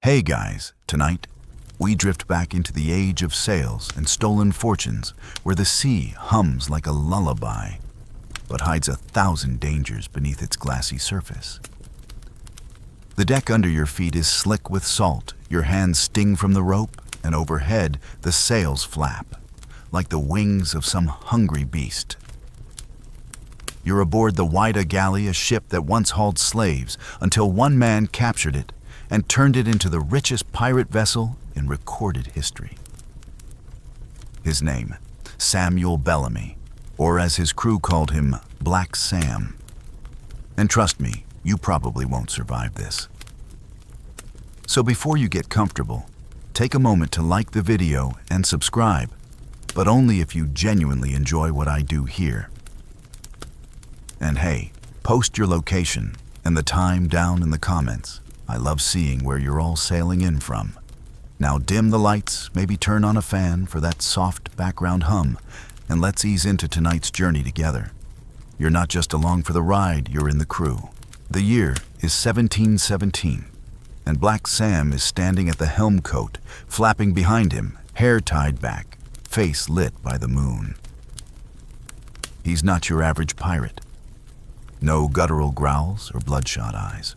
Hey guys, tonight, we drift back into the age of sails and stolen fortunes where the sea hums like a lullaby, but hides 1,000 dangers beneath its glassy surface. The deck under your feet is slick with salt, your hands sting from the rope, and overhead the sails flap, like the wings of some hungry beast. You're aboard the Whydah galley, a ship that once hauled slaves until one man captured it and turned it into the richest pirate vessel in recorded history. His name, Samuel Bellamy, or as his crew called him, Black Sam. And trust me, you probably won't survive this. So before you get comfortable, take a moment to like the video and subscribe, but only if you genuinely enjoy what I do here. And hey, post your location and the time down in the comments. I love seeing where you're all sailing in from. Now dim the lights, maybe turn on a fan for that soft background hum, and let's ease into tonight's journey together. You're not just along for the ride, you're in the crew. The year is 1717, and Black Sam is standing at the helm coat, flapping behind him, hair tied back, face lit by the moon. He's not your average pirate. No guttural growls or bloodshot eyes.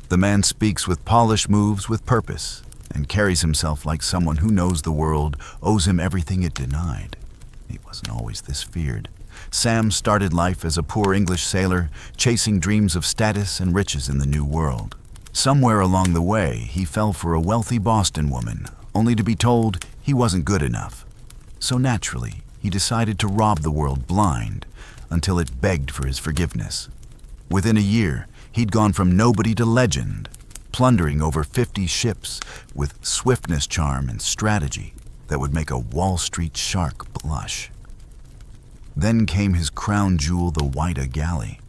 The man speaks with polished moves with purpose and carries himself like someone who knows the world owes him everything it denied. He wasn't always this feared. Sam started life as a poor English sailor, chasing dreams of status and riches in the New World. Somewhere along the way, he fell for a wealthy Boston woman, only to be told he wasn't good enough. So naturally, he decided to rob the world blind until it begged for his forgiveness. Within a year, he'd gone from nobody to legend, plundering over 50 ships with swiftness, charm, and strategy that would make a Wall Street shark blush. Then came his crown jewel, the Whydah galley.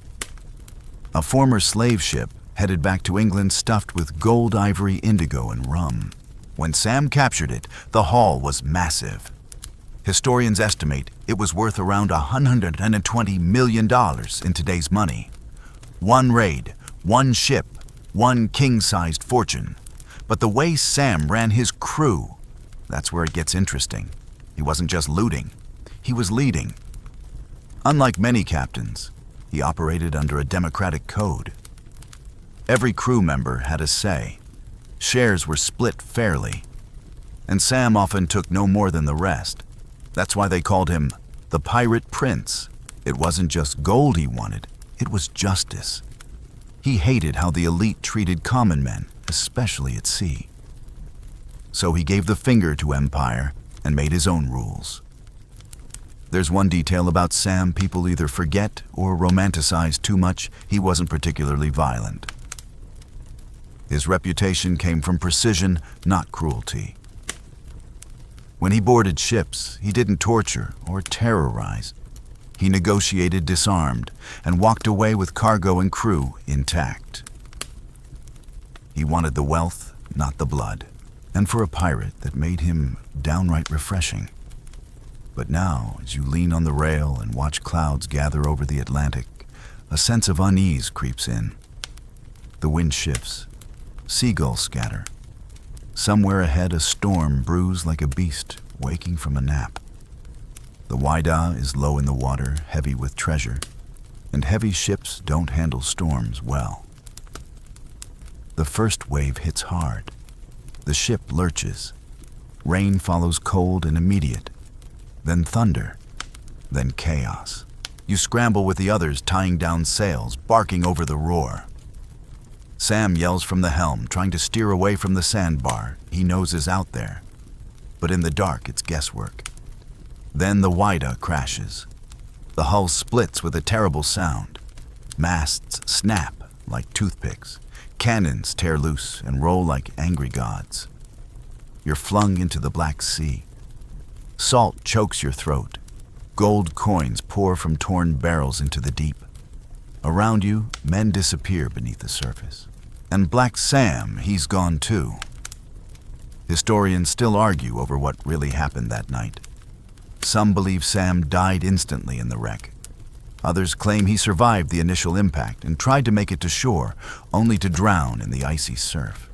A former slave ship headed back to England stuffed with gold, ivory, indigo, and rum. When Sam captured it, the haul was massive. Historians estimate it was worth around $120 million in today's money. One raid, one ship, one king-sized fortune. But the way Sam ran his crew, that's where it gets interesting. He wasn't just looting, he was leading. Unlike many captains, he operated under a democratic code. Every crew member had a say. Shares were split fairly, and Sam often took no more than the rest. That's why they called him the Pirate Prince. It wasn't just gold he wanted, it was justice. He hated how the elite treated common men, especially at sea. So he gave the finger to empire and made his own rules. There's one detail about Sam people either forget or romanticize too much: he wasn't particularly violent. His reputation came from precision, not cruelty. When he boarded ships, he didn't torture or terrorize. He negotiated disarmed and walked away with cargo and crew intact. He wanted the wealth, not the blood, and for a pirate, that made him downright refreshing. But now, as you lean on the rail and watch clouds gather over the Atlantic, a sense of unease creeps in. The wind shifts, seagulls scatter. Somewhere ahead, a storm brews like a beast waking from a nap. The Whydah is low in the water, heavy with treasure, and heavy ships don't handle storms well. The first wave hits hard. The ship lurches. Rain follows cold and immediate. Then thunder. Then chaos. You scramble with the others, tying down sails, barking over the roar. Sam yells from the helm, trying to steer away from the sandbar he knows is out there. But in the dark, it's guesswork. Then the Whydah crashes. The hull splits with a terrible sound. Masts snap like toothpicks. Cannons tear loose and roll like angry gods. You're flung into the Black Sea. Salt chokes your throat. Gold coins pour from torn barrels into the deep. Around you, men disappear beneath the surface. And Black Sam, he's gone too. Historians still argue over what really happened that night. Some believe Sam died instantly in the wreck. Others claim he survived the initial impact and tried to make it to shore, only to drown in the icy surf.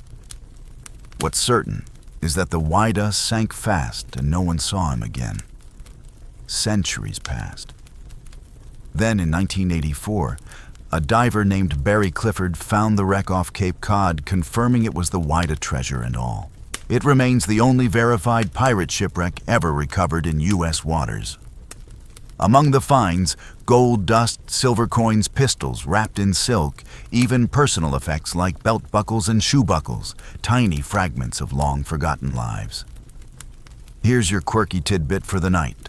What's certain is that the Whydah sank fast and no one saw him again. Centuries passed. Then in 1984, a diver named Barry Clifford found the wreck off Cape Cod, confirming it was the Whydah treasure and all. It remains the only verified pirate shipwreck ever recovered in U.S. waters. Among the finds, gold dust, silver coins, pistols wrapped in silk, even personal effects like belt buckles and shoe buckles, tiny fragments of long-forgotten lives. Here's your quirky tidbit for the night.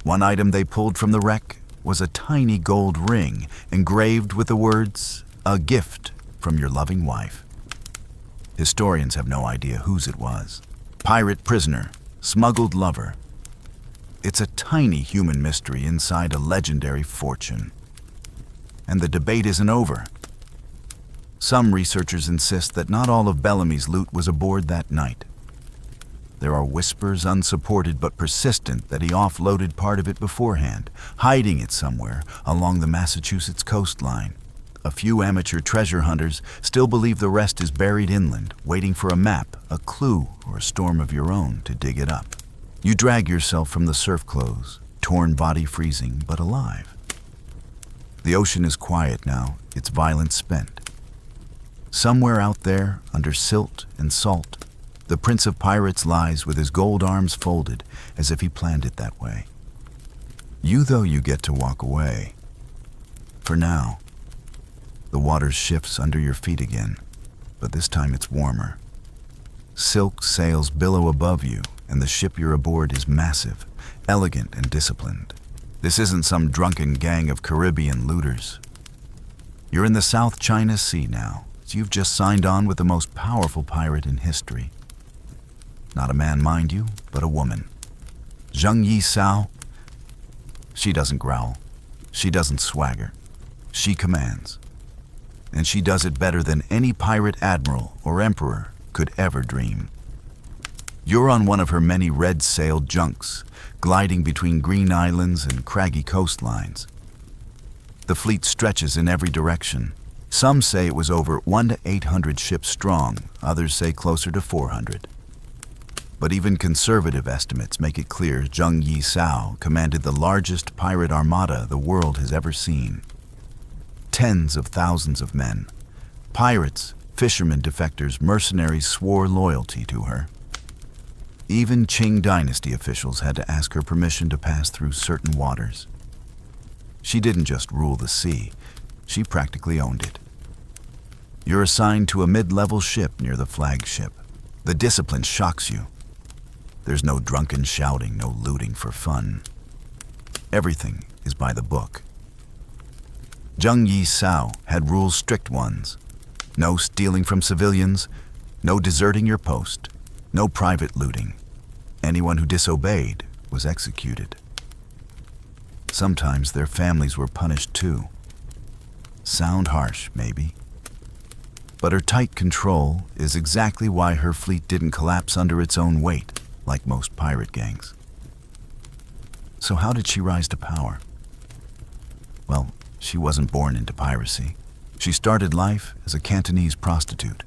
One item they pulled from the wreck was a tiny gold ring engraved with the words, "A gift from your loving wife." Historians have no idea whose it was. Pirate prisoner, smuggled lover. It's a tiny human mystery inside a legendary fortune. And the debate isn't over. Some researchers insist that not all of Bellamy's loot was aboard that night. There are whispers, unsupported but persistent, that he offloaded part of it beforehand, hiding it somewhere along the Massachusetts coastline. A few amateur treasure hunters still believe the rest is buried inland, waiting for a map, a clue, or a storm of your own to dig it up. You drag yourself from the surf clothes, torn body freezing but alive. The ocean is quiet now, its violence spent. Somewhere out there, under silt and salt, the Prince of Pirates lies with his gold arms folded, as if he planned it that way. You get to walk away. For now. The water shifts under your feet again, but this time it's warmer. Silk sails billow above you, and the ship you're aboard is massive, elegant, and disciplined. This isn't some drunken gang of Caribbean looters. You're in the South China Sea now, so you've just signed on with the most powerful pirate in history. Not a man, mind you, but a woman. Ching Shih. She doesn't growl. She doesn't swagger. She commands. And she does it better than any pirate admiral or emperor could ever dream. You're on one of her many red-sailed junks, gliding between green islands and craggy coastlines. The fleet stretches in every direction. Some say it was over 100 to 800 ships strong, others say closer to 400. But even conservative estimates make it clear Ching Shih commanded the largest pirate armada the world has ever seen. Tens of thousands of men. Pirates, fishermen, defectors, mercenaries swore loyalty to her. Even Qing dynasty officials had to ask her permission to pass through certain waters. She didn't just rule the sea, she practically owned it. You're assigned to a mid-level ship near the flagship. The discipline shocks you. There's no drunken shouting, no looting for fun. Everything is by the book. Ching Shih had rules, strict ones. No stealing from civilians, no deserting your post, no private looting. Anyone who disobeyed was executed. Sometimes their families were punished too. Sound harsh, maybe. But her tight control is exactly why her fleet didn't collapse under its own weight, like most pirate gangs. So how did she rise to power? Well, she wasn't born into piracy. She started life as a Cantonese prostitute.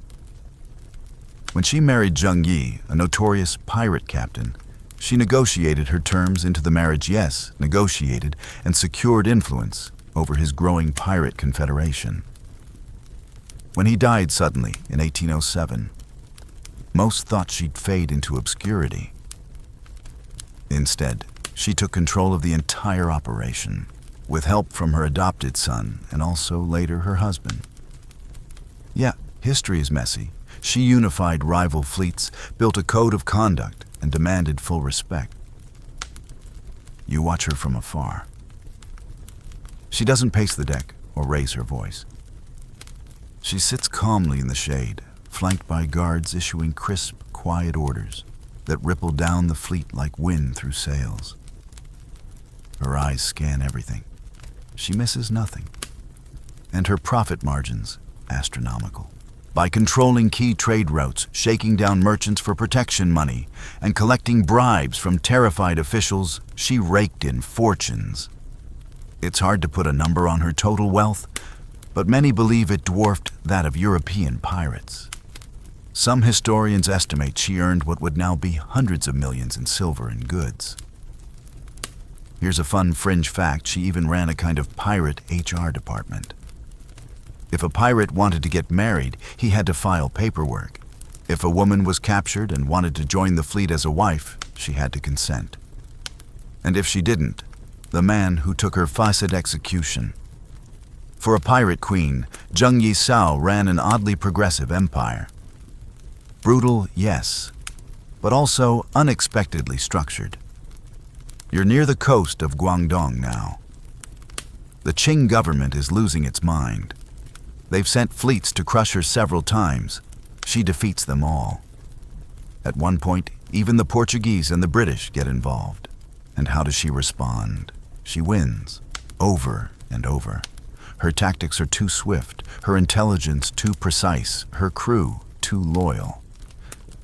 When she married Ching Shih, a notorious pirate captain, she negotiated her terms into the marriage, yes, negotiated, and secured influence over his growing pirate confederation. When he died suddenly in 1807, most thought she'd fade into obscurity. Instead, she took control of the entire operation, with help from her adopted son and also later her husband. Yeah, history is messy. She unified rival fleets, built a code of conduct, and demanded full respect. You watch her from afar. She doesn't pace the deck or raise her voice. She sits calmly in the shade, flanked by guards issuing crisp, quiet orders that ripple down the fleet like wind through sails. Her eyes scan everything. She misses nothing. And her profit margins, astronomical. By controlling key trade routes, shaking down merchants for protection money, and collecting bribes from terrified officials, she raked in fortunes. It's hard to put a number on her total wealth, but many believe it dwarfed that of European pirates. Some historians estimate she earned what would now be hundreds of millions in silver and goods. Here's a fun fringe fact: she even ran a kind of pirate HR department. If a pirate wanted to get married, he had to file paperwork. If a woman was captured and wanted to join the fleet as a wife, she had to consent. And if she didn't, the man who took her faced execution. For a pirate queen, Ching Shih ran an oddly progressive empire. Brutal, yes, but also unexpectedly structured. You're near the coast of Guangdong now. The Qing government is losing its mind. They've sent fleets to crush her several times. She defeats them all. At one point, even the Portuguese and the British get involved. And how does she respond? She wins, over and over. Her tactics are too swift, her intelligence too precise, her crew too loyal.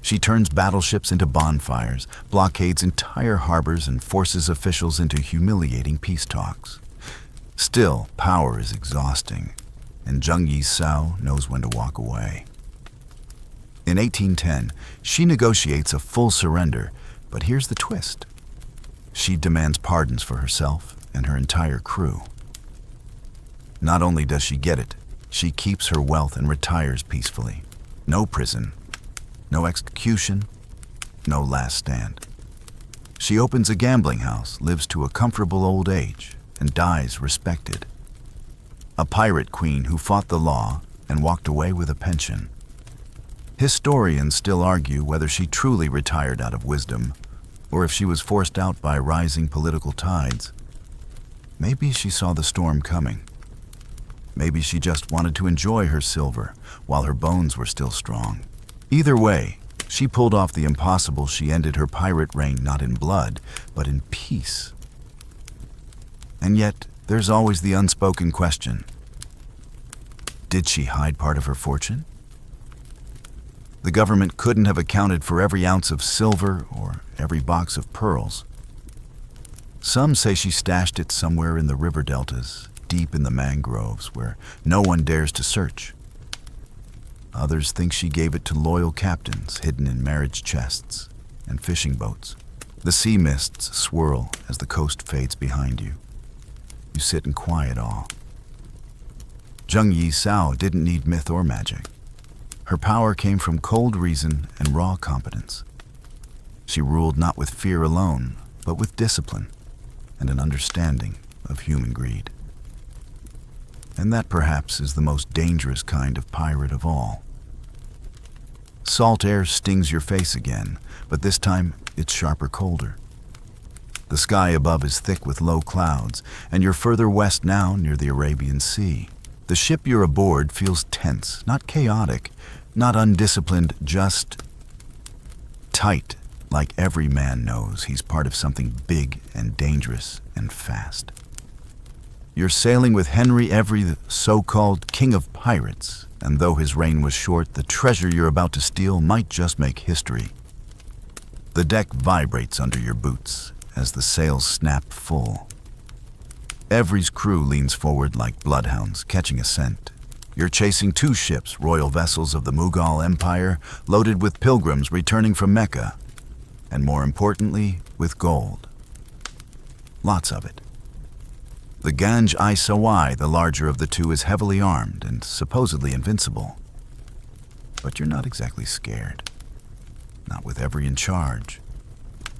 She turns battleships into bonfires, blockades entire harbors, and forces officials into humiliating peace talks. Still, power is exhausting, and Ching Shih knows when to walk away. In 1810, she negotiates a full surrender, but here's the twist. She demands pardons for herself and her entire crew. Not only does she get it, she keeps her wealth and retires peacefully. No prison, no execution, no last stand. She opens a gambling house, lives to a comfortable old age, and dies respected. A pirate queen who fought the law and walked away with a pension. Historians still argue whether she truly retired out of wisdom, or if she was forced out by rising political tides. Maybe she saw the storm coming. Maybe she just wanted to enjoy her silver while her bones were still strong. Either way, she pulled off the impossible. She ended her pirate reign not in blood, but in peace. And yet, there's always the unspoken question. Did she hide part of her fortune? The government couldn't have accounted for every ounce of silver or every box of pearls. Some say she stashed it somewhere in the river deltas, deep in the mangroves, where no one dares to search. Others think she gave it to loyal captains hidden in marriage chests and fishing boats. The sea mists swirl as the coast fades behind you. You sit in quiet awe. Ching Shih didn't need myth or magic. Her power came from cold reason and raw competence. She ruled not with fear alone, but with discipline and an understanding of human greed. And that perhaps is the most dangerous kind of pirate of all. Salt air stings your face again, but this time it's sharper colder. The sky above is thick with low clouds, and you're further west now near the Arabian Sea. The ship you're aboard feels tense, not chaotic, not undisciplined, just tight, like every man knows he's part of something big and dangerous and fast. You're sailing with Henry Every, the so-called king of pirates, and though his reign was short, the treasure you're about to steal might just make history. The deck vibrates under your boots as the sails snap full. Every's crew leans forward like bloodhounds, catching a scent. You're chasing two ships, royal vessels of the Mughal Empire, loaded with pilgrims returning from Mecca, and more importantly, with gold. Lots of it. The Ganj-i-Sawai, the larger of the two, is heavily armed and supposedly invincible. But you're not exactly scared. Not with Every in charge.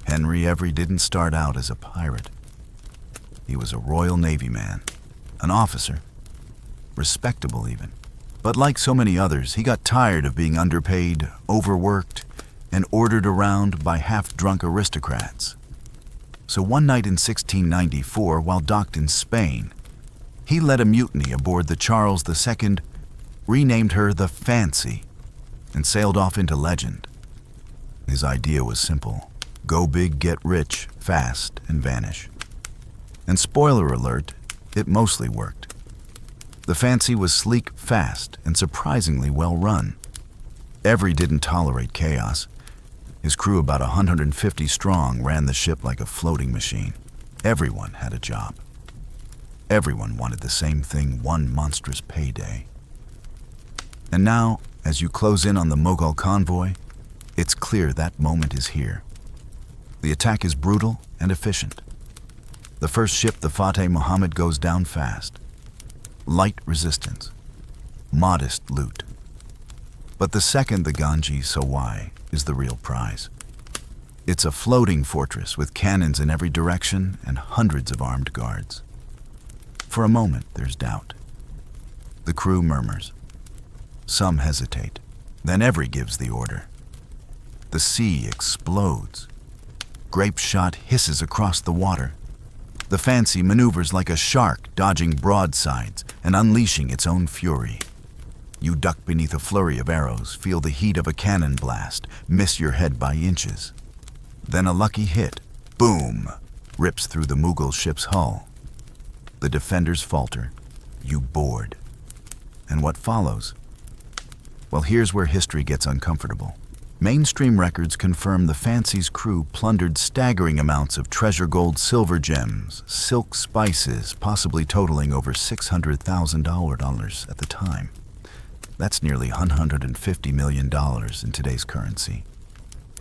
Henry Every didn't start out as a pirate. He was a Royal Navy man, an officer, respectable even. But like so many others, he got tired of being underpaid, overworked, and ordered around by half-drunk aristocrats. So one night in 1694, while docked in Spain, he led a mutiny aboard the Charles II, renamed her the Fancy, and sailed off into legend. His idea was simple: go big, get rich, fast, and vanish. And spoiler alert, it mostly worked. The Fancy was sleek, fast, and surprisingly well run. Every didn't tolerate chaos. His crew, about 150 strong, ran the ship like a floating machine. Everyone had a job. Everyone wanted the same thing: one monstrous payday. And now, as you close in on the Mughal convoy, it's clear that moment is here. The attack is brutal and efficient. The first ship, the Fateh Muhammad, goes down fast. Light resistance, modest loot. But the second, the Ching Shih, is the real prize. It's a floating fortress with cannons in every direction and hundreds of armed guards. For a moment, there's doubt. The crew murmurs. Some hesitate. Then every gives the order. The sea explodes. Grape shot hisses across the water. The Fancy maneuvers like a shark, dodging broadsides and unleashing its own fury. You duck beneath a flurry of arrows, feel the heat of a cannon blast, miss your head by inches. Then a lucky hit, boom, rips through the Mughal ship's hull. The defenders falter. You board. And what follows? Well, here's where history gets uncomfortable. Mainstream records confirm the Fancy's crew plundered staggering amounts of treasure gold, silver gems, silk spices, possibly totaling over $600,000 at the time. That's nearly $150 million in today's currency.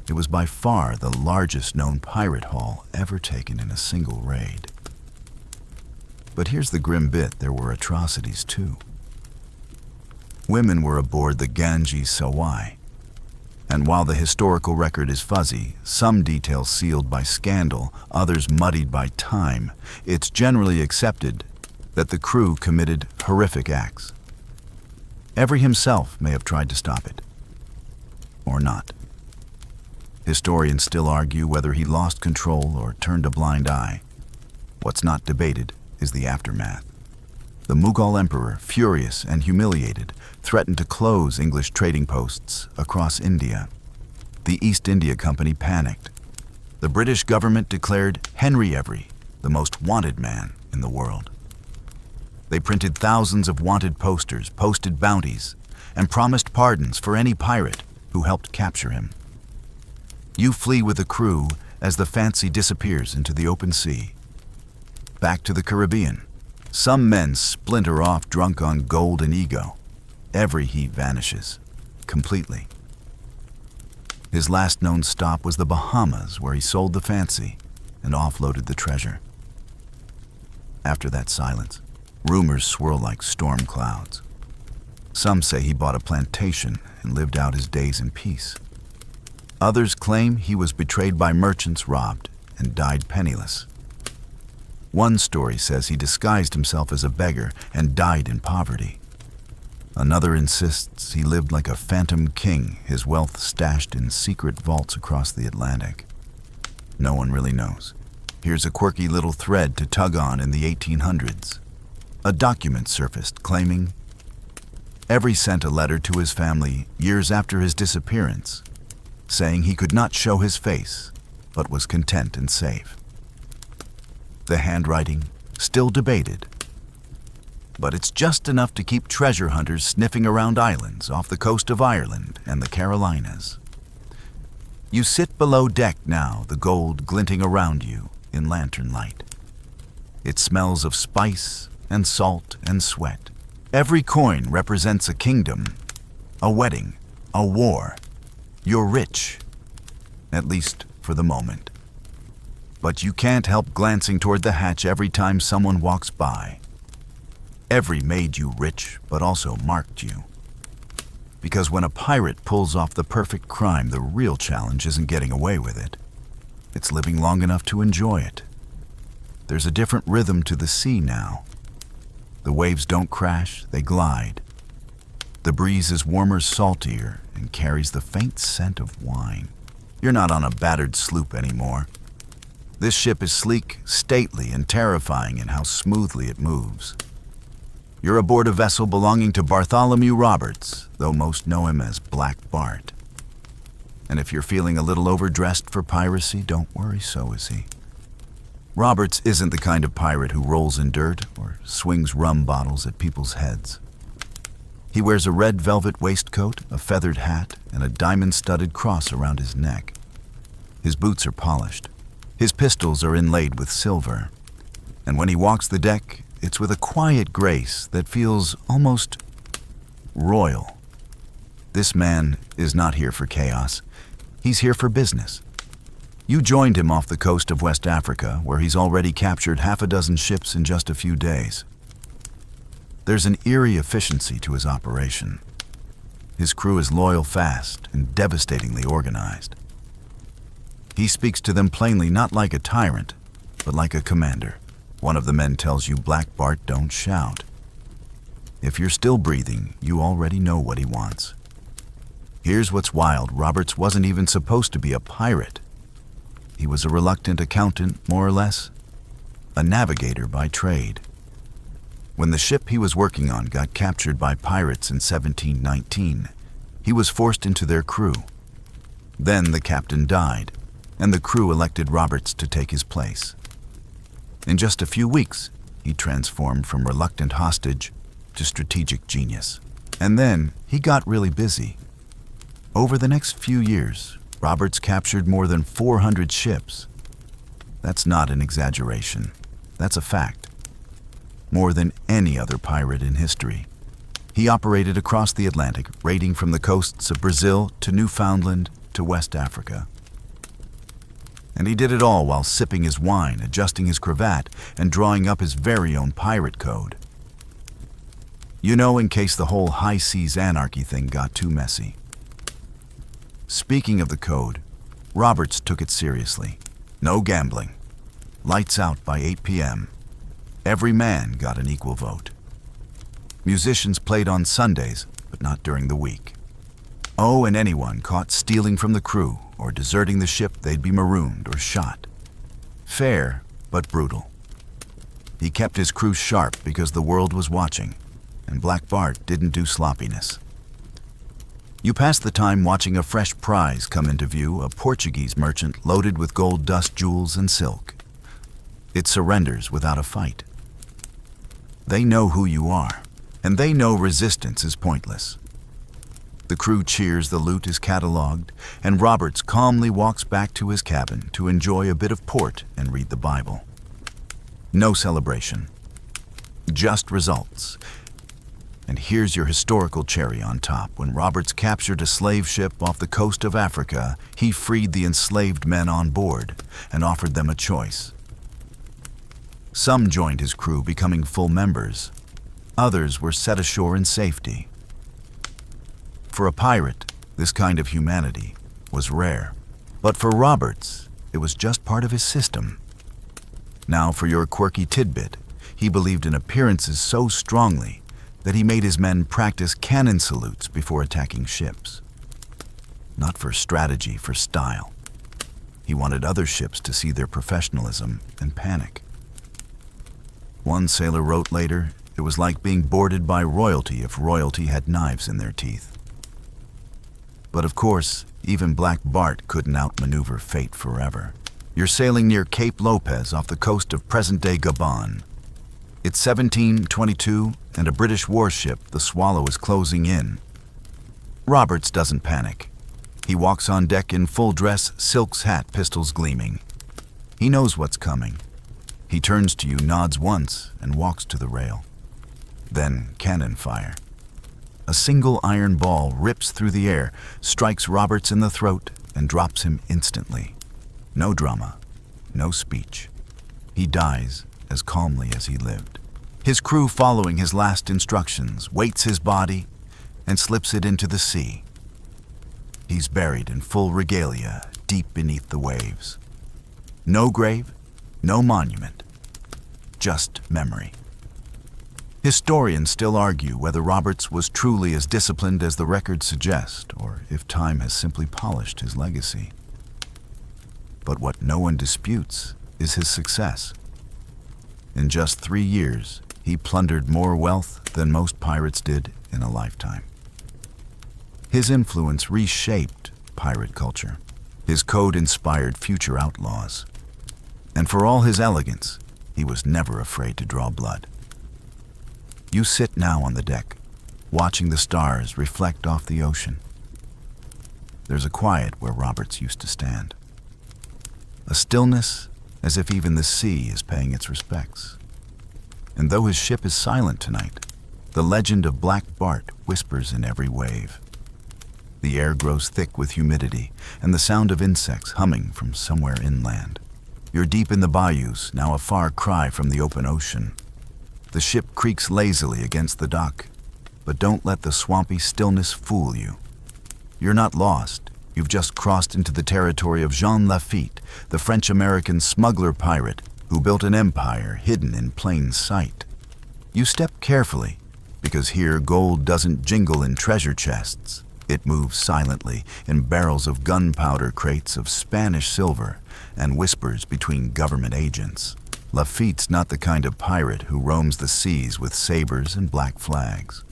It was by far the largest known pirate haul ever taken in a single raid. But here's the grim bit, there were atrocities too. Women were aboard the Ching Shih. And while the historical record is fuzzy, some details sealed by scandal, others muddied by time, it's generally accepted that the crew committed horrific acts. Every himself may have tried to stop it. Or not. Historians still argue whether he lost control or turned a blind eye. What's not debated is the aftermath. The Mughal emperor, furious and humiliated, threatened to close English trading posts across India. The East India Company panicked. The British government declared Henry Every the most wanted man in the world. They printed thousands of wanted posters, posted bounties, and promised pardons for any pirate who helped capture him. You flee with the crew as the Fancy disappears into the open sea. Back to the Caribbean. Some men splinter off drunk on gold and ego. Every he vanishes, completely. His last known stop was the Bahamas, where he sold the Fancy and offloaded the treasure. After that silence, rumors swirl like storm clouds. Some say he bought a plantation and lived out his days in peace. Others claim he was betrayed by merchants, robbed, and died penniless. One story says he disguised himself as a beggar and died in poverty. Another insists he lived like a phantom king, his wealth stashed in secret vaults across the Atlantic. No one really knows. Here's a quirky little thread to tug on in the 1800s. A document surfaced claiming Every sent a letter to his family years after his disappearance, saying he could not show his face, but was content and safe. The handwriting, still debated, but it's just enough to keep treasure hunters sniffing around islands off the coast of Ireland and the Carolinas. You sit below deck now, the gold glinting around you in lantern light. It smells of spice and salt and sweat. Every coin represents a kingdom, a wedding, a war. You're rich, at least for the moment. But you can't help glancing toward the hatch every time someone walks by. Every made you rich, but also marked you. Because when a pirate pulls off the perfect crime, the real challenge isn't getting away with it. It's living long enough to enjoy it. There's a different rhythm to the sea now. The waves don't crash, they glide. The breeze is warmer, saltier, and carries the faint scent of wine. You're not on a battered sloop anymore. This ship is sleek, stately, and terrifying in how smoothly it moves. You're aboard a vessel belonging to Bartholomew Roberts, though most know him as Black Bart. And if you're feeling a little overdressed for piracy, don't worry, so is he. Roberts isn't the kind of pirate who rolls in dirt or swings rum bottles at people's heads. He wears a red velvet waistcoat, a feathered hat, and a diamond-studded cross around his neck. His boots are polished. His pistols are inlaid with silver. And when he walks the deck, it's with a quiet grace that feels almost royal. This man is not here for chaos. He's here for business. You joined him off the coast of West Africa, where he's already captured half a dozen ships in just a few days. There's an eerie efficiency to his operation. His crew is loyal, fast, and devastatingly organized. He speaks to them plainly, not like a tyrant, but like a commander. One of the men tells you, "Black Bart, don't shout." If you're still breathing, you already know what he wants. Here's what's wild. Roberts wasn't even supposed to be a pirate. He was a reluctant accountant, more or less, a navigator by trade. When the ship he was working on got captured by pirates in 1719, he was forced into their crew. Then the captain died, and the crew elected Roberts to take his place. In just a few weeks, he transformed from reluctant hostage to strategic genius. And then he got really busy. Over the next few years, Roberts captured more than 400 ships. That's not an exaggeration. That's a fact. More than any other pirate in history. He operated across the Atlantic, raiding from the coasts of Brazil to Newfoundland to West Africa. And he did it all while sipping his wine, adjusting his cravat, and drawing up his very own pirate code. You know, in case the whole high seas anarchy thing got too messy. Speaking of the code, Roberts took it seriously. No gambling. Lights out by 8 p.m. Every man got an equal vote. Musicians played on Sundays, but not during the week. Oh, and anyone caught stealing from the crew or deserting the ship, they'd be marooned or shot. Fair, but brutal. He kept his crew sharp because the world was watching, and Black Bart didn't do sloppiness. You pass the time watching a fresh prize come into view, a Portuguese merchant loaded with gold dust, jewels, and silk. It surrenders without a fight. They know who you are, and they know resistance is pointless. The crew cheers, the loot is cataloged, and Roberts calmly walks back to his cabin to enjoy a bit of port and read the Bible. No celebration, just results. And here's your historical cherry on top. When Roberts captured a slave ship off the coast of Africa, he freed the enslaved men on board and offered them a choice. Some joined his crew, becoming full members. Others were set ashore in safety. For a pirate, this kind of humanity was rare. But for Roberts, it was just part of his system. Now for your quirky tidbit, he believed in appearances so strongly that he made his men practice cannon salutes before attacking ships. Not for strategy, for style. He wanted other ships to see their professionalism and panic. One sailor wrote later, it was like being boarded by royalty if royalty had knives in their teeth. But of course, even Black Bart couldn't outmaneuver fate forever. You're sailing near Cape Lopez off the coast of present-day Gabon. It's 1722, and a British warship, the Swallow, is closing in. Roberts doesn't panic. He walks on deck in full dress, silk's hat, pistols gleaming. He knows what's coming. He turns to you, nods once, and walks to the rail. Then cannon fire. A single iron ball rips through the air, strikes Roberts in the throat, and drops him instantly. No drama, no speech. He dies as calmly as he lived. His crew, following his last instructions, weights his body and slips it into the sea. He's buried in full regalia, deep beneath the waves. No grave, no monument, just memory. Historians still argue whether Roberts was truly as disciplined as the records suggest, or if time has simply polished his legacy. But what no one disputes is his success. In just 3 years, he plundered more wealth than most pirates did in a lifetime. His influence reshaped pirate culture. His code inspired future outlaws. And for all his elegance, he was never afraid to draw blood. You sit now on the deck, watching the stars reflect off the ocean. There's a quiet where Roberts used to stand. A stillness as if even the sea is paying its respects. And though his ship is silent tonight, the legend of Black Bart whispers in every wave. The air grows thick with humidity, and the sound of insects humming from somewhere inland. You're deep in the bayous, now a far cry from the open ocean. The ship creaks lazily against the dock, but don't let the swampy stillness fool you. You're not lost. You've just crossed into the territory of Jean Lafitte, the French-American smuggler pirate who built an empire hidden in plain sight. You step carefully, because here gold doesn't jingle in treasure chests. It moves silently in barrels of gunpowder, crates of Spanish silver, and whispers between government agents. Lafitte's not the kind of pirate who roams the seas with sabers and black flags.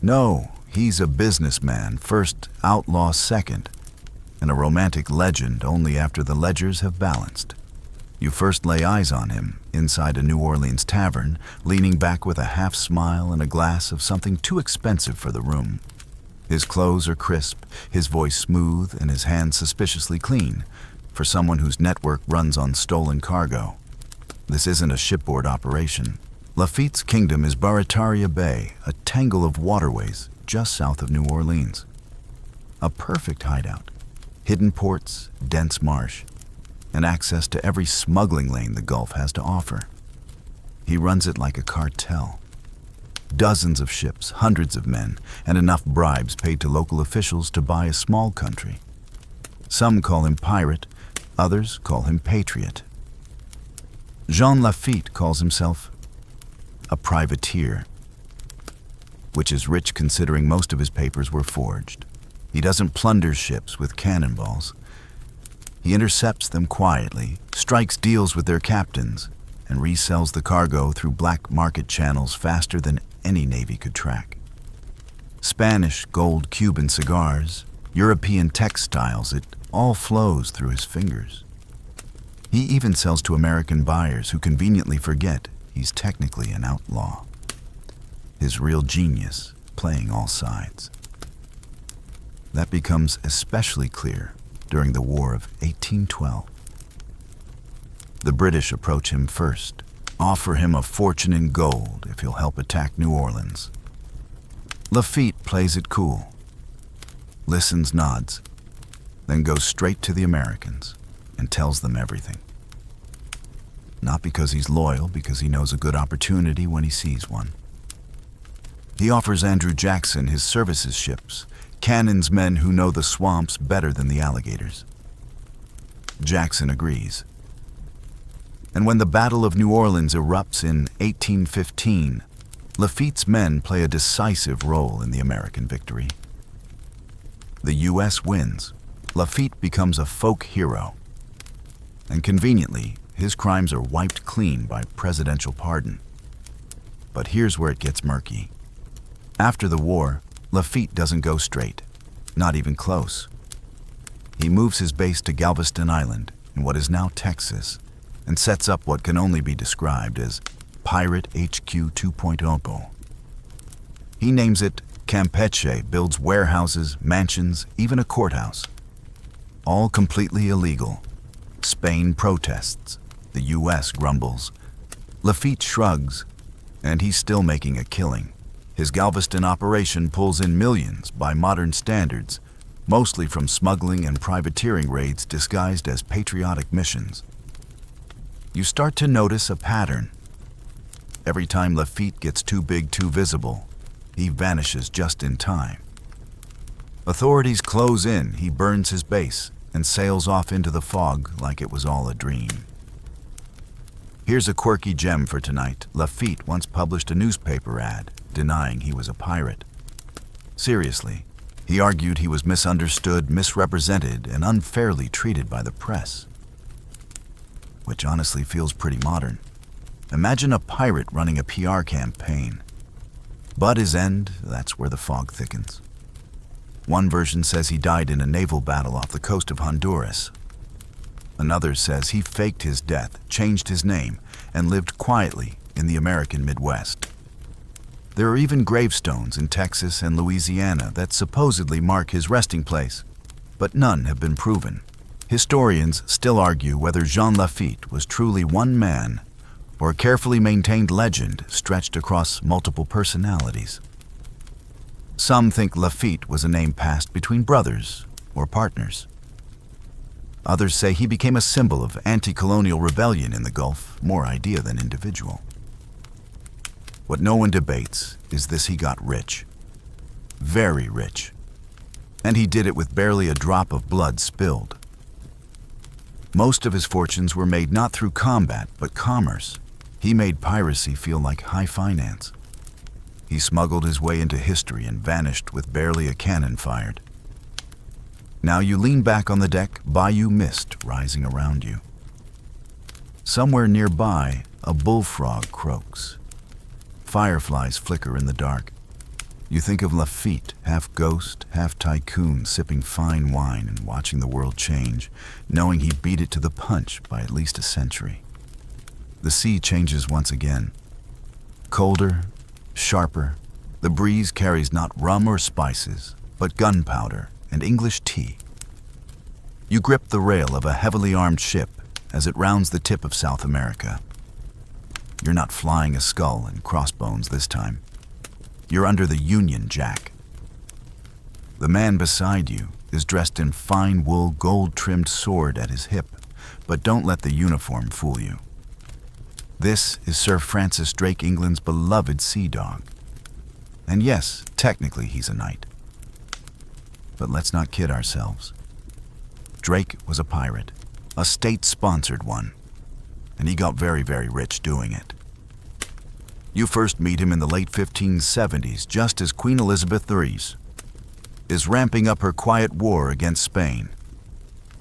No, he's a businessman first, outlaw second, and a romantic legend only after the ledgers have balanced. You first lay eyes on him inside a New Orleans tavern, leaning back with a half smile and a glass of something too expensive for the room. His clothes are crisp, his voice smooth, and his hands suspiciously clean, for someone whose network runs on stolen cargo. This isn't a shipboard operation. Lafitte's kingdom is Barataria Bay, a tangle of waterways just south of New Orleans. A perfect hideout. Hidden ports, dense marsh, and access to every smuggling lane the Gulf has to offer. He runs it like a cartel. Dozens of ships, hundreds of men, and enough bribes paid to local officials to buy a small country. Some call him pirate, others call him patriot. Jean Lafitte calls himself a privateer, which is rich considering most of his papers were forged. He doesn't plunder ships with cannonballs. He intercepts them quietly, strikes deals with their captains, and resells the cargo through black market channels faster than any navy could track. Spanish gold Cuban cigars, European textiles, it all flows through his fingers. He even sells to American buyers who conveniently forget he's technically an outlaw. His real genius, playing all sides. That becomes especially clear during the War of 1812. The British approach him first, offer him a fortune in gold if he'll help attack New Orleans. Lafitte plays it cool, listens, nods, then goes straight to the Americans and tells them everything. Not because he's loyal, because he knows a good opportunity when he sees one. He offers Andrew Jackson his services ships, Cannon's men who know the swamps better than the alligators. Jackson agrees. And when the Battle of New Orleans erupts in 1815, Lafitte's men play a decisive role in the American victory. The U.S. wins. Lafitte becomes a folk hero. And conveniently, his crimes are wiped clean by presidential pardon. But here's where it gets murky. After the war, Lafitte doesn't go straight, not even close. He moves his base to Galveston Island, in what is now Texas, and sets up what can only be described as Pirate HQ 2.0. He names it Campeche, builds warehouses, mansions, even a courthouse. All completely illegal. Spain protests. The U.S. grumbles. Lafitte shrugs, and he's still making a killing. His Galveston operation pulls in millions by modern standards, mostly from smuggling and privateering raids disguised as patriotic missions. You start to notice a pattern. Every time Lafitte gets too big, too visible, he vanishes just in time. Authorities close in, he burns his base and sails off into the fog like it was all a dream. Here's a quirky gem for tonight. Lafitte once published a newspaper ad denying he was a pirate. Seriously, he argued he was misunderstood, misrepresented, and unfairly treated by the press. Which honestly feels pretty modern. Imagine a pirate running a PR campaign. But his end, that's where the fog thickens. One version says he died in a naval battle off the coast of Honduras. Another says he faked his death, changed his name, and lived quietly in the American Midwest. There are even gravestones in Texas and Louisiana that supposedly mark his resting place, but none have been proven. Historians still argue whether Jean Lafitte was truly one man or a carefully maintained legend stretched across multiple personalities. Some think Lafitte was a name passed between brothers or partners. Others say he became a symbol of anti-colonial rebellion in the Gulf, more idea than individual. What no one debates is this: he got rich. Very rich. And he did it with barely a drop of blood spilled. Most of his fortunes were made not through combat, but commerce. He made piracy feel like high finance. He smuggled his way into history and vanished with barely a cannon fired. Now you lean back on the deck, bayou mist rising around you. Somewhere nearby, a bullfrog croaks. Fireflies flicker in the dark. You think of Lafitte, half ghost, half tycoon, sipping fine wine and watching the world change, knowing he beat it to the punch by at least a century. The sea changes once again. Colder, sharper, the breeze carries not rum or spices, but gunpowder and English tea. You grip the rail of a heavily armed ship as it rounds the tip of South America. You're not flying a skull and crossbones this time. You're under the Union Jack. The man beside you is dressed in fine wool, gold-trimmed sword at his hip, but don't let the uniform fool you. This is Sir Francis Drake, England's beloved sea dog. And yes, technically he's a knight. But let's not kid ourselves. Drake was a pirate, a state-sponsored one, and he got very, very rich doing it. You first meet him in the late 1570s, just as Queen Elizabeth III is ramping up her quiet war against Spain.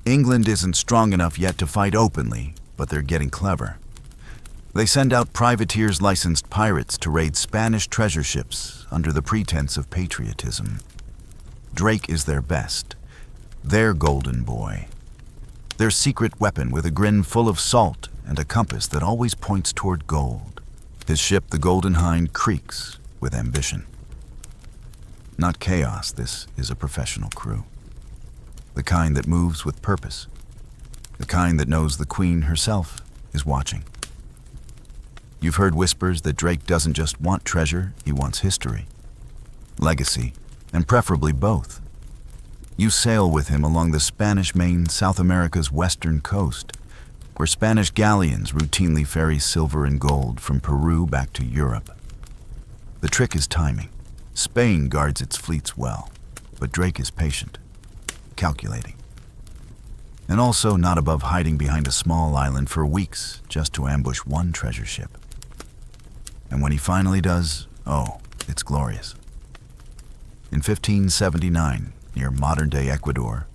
England isn't strong enough yet to fight openly, but they're getting clever. They send out privateers, licensed pirates, to raid Spanish treasure ships under the pretense of patriotism. Drake is their best, their golden boy, their secret weapon with a grin full of salt and a compass that always points toward gold. His ship, the Golden Hind, creaks with ambition. Not chaos, this is a professional crew. The kind that moves with purpose. The kind that knows the Queen herself is watching. You've heard whispers that Drake doesn't just want treasure, he wants history, legacy, and preferably both. You sail with him along the Spanish Main, South America's western coast, where Spanish galleons routinely ferry silver and gold from Peru back to Europe. The trick is timing. Spain guards its fleets well, but Drake is patient, calculating, and also not above hiding behind a small island for weeks just to ambush one treasure ship. And when he finally does, oh, it's glorious. In 1579, near modern-day Ecuador,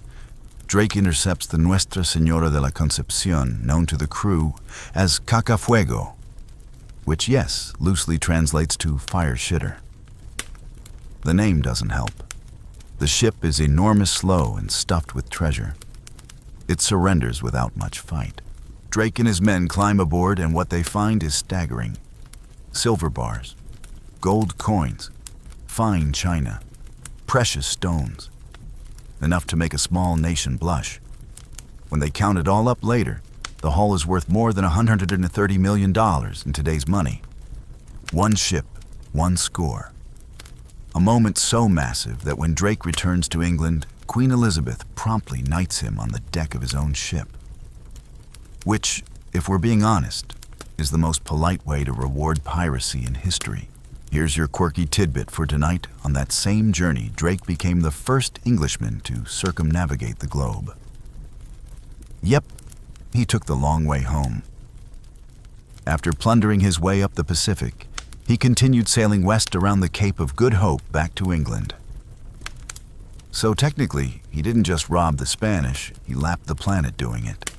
Drake intercepts the Nuestra Señora de la Concepción, known to the crew as Cacafuego, which, yes, loosely translates to fire shitter. The name doesn't help. The ship is enormous, slow, and stuffed with treasure. It surrenders without much fight. Drake and his men climb aboard, and what they find is staggering. Silver bars, gold coins, fine china, precious stones. Enough to make a small nation blush. When they count it all up later, the haul is worth more than $130 million in today's money. One ship, one score. A moment so massive that when Drake returns to England, Queen Elizabeth promptly knights him on the deck of his own ship. Which, if we're being honest, is the most polite way to reward piracy in history. Here's your quirky tidbit for tonight. On that same journey, Drake became the first Englishman to circumnavigate the globe. Yep, he took the long way home. After plundering his way up the Pacific, he continued sailing west around the Cape of Good Hope back to England. So technically, he didn't just rob the Spanish, he lapped the planet doing it.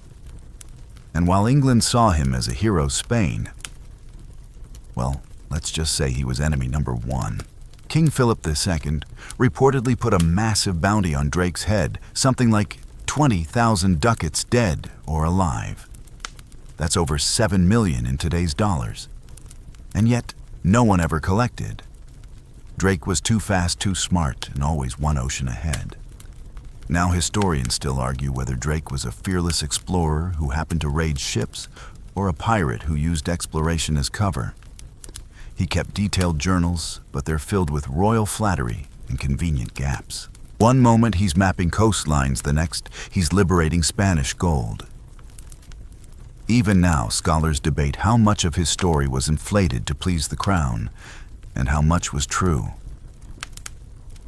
And while England saw him as a hero, Spain, well, let's just say he was enemy number one. King Philip II reportedly put a massive bounty on Drake's head, something like 20,000 ducats dead or alive. That's over 7 million in today's dollars. And yet, no one ever collected. Drake was too fast, too smart, and always one ocean ahead. Now historians still argue whether Drake was a fearless explorer who happened to raid ships or a pirate who used exploration as cover. He kept detailed journals, but they're filled with royal flattery and convenient gaps. One moment he's mapping coastlines, the next he's liberating Spanish gold. Even now, scholars debate how much of his story was inflated to please the crown and how much was true.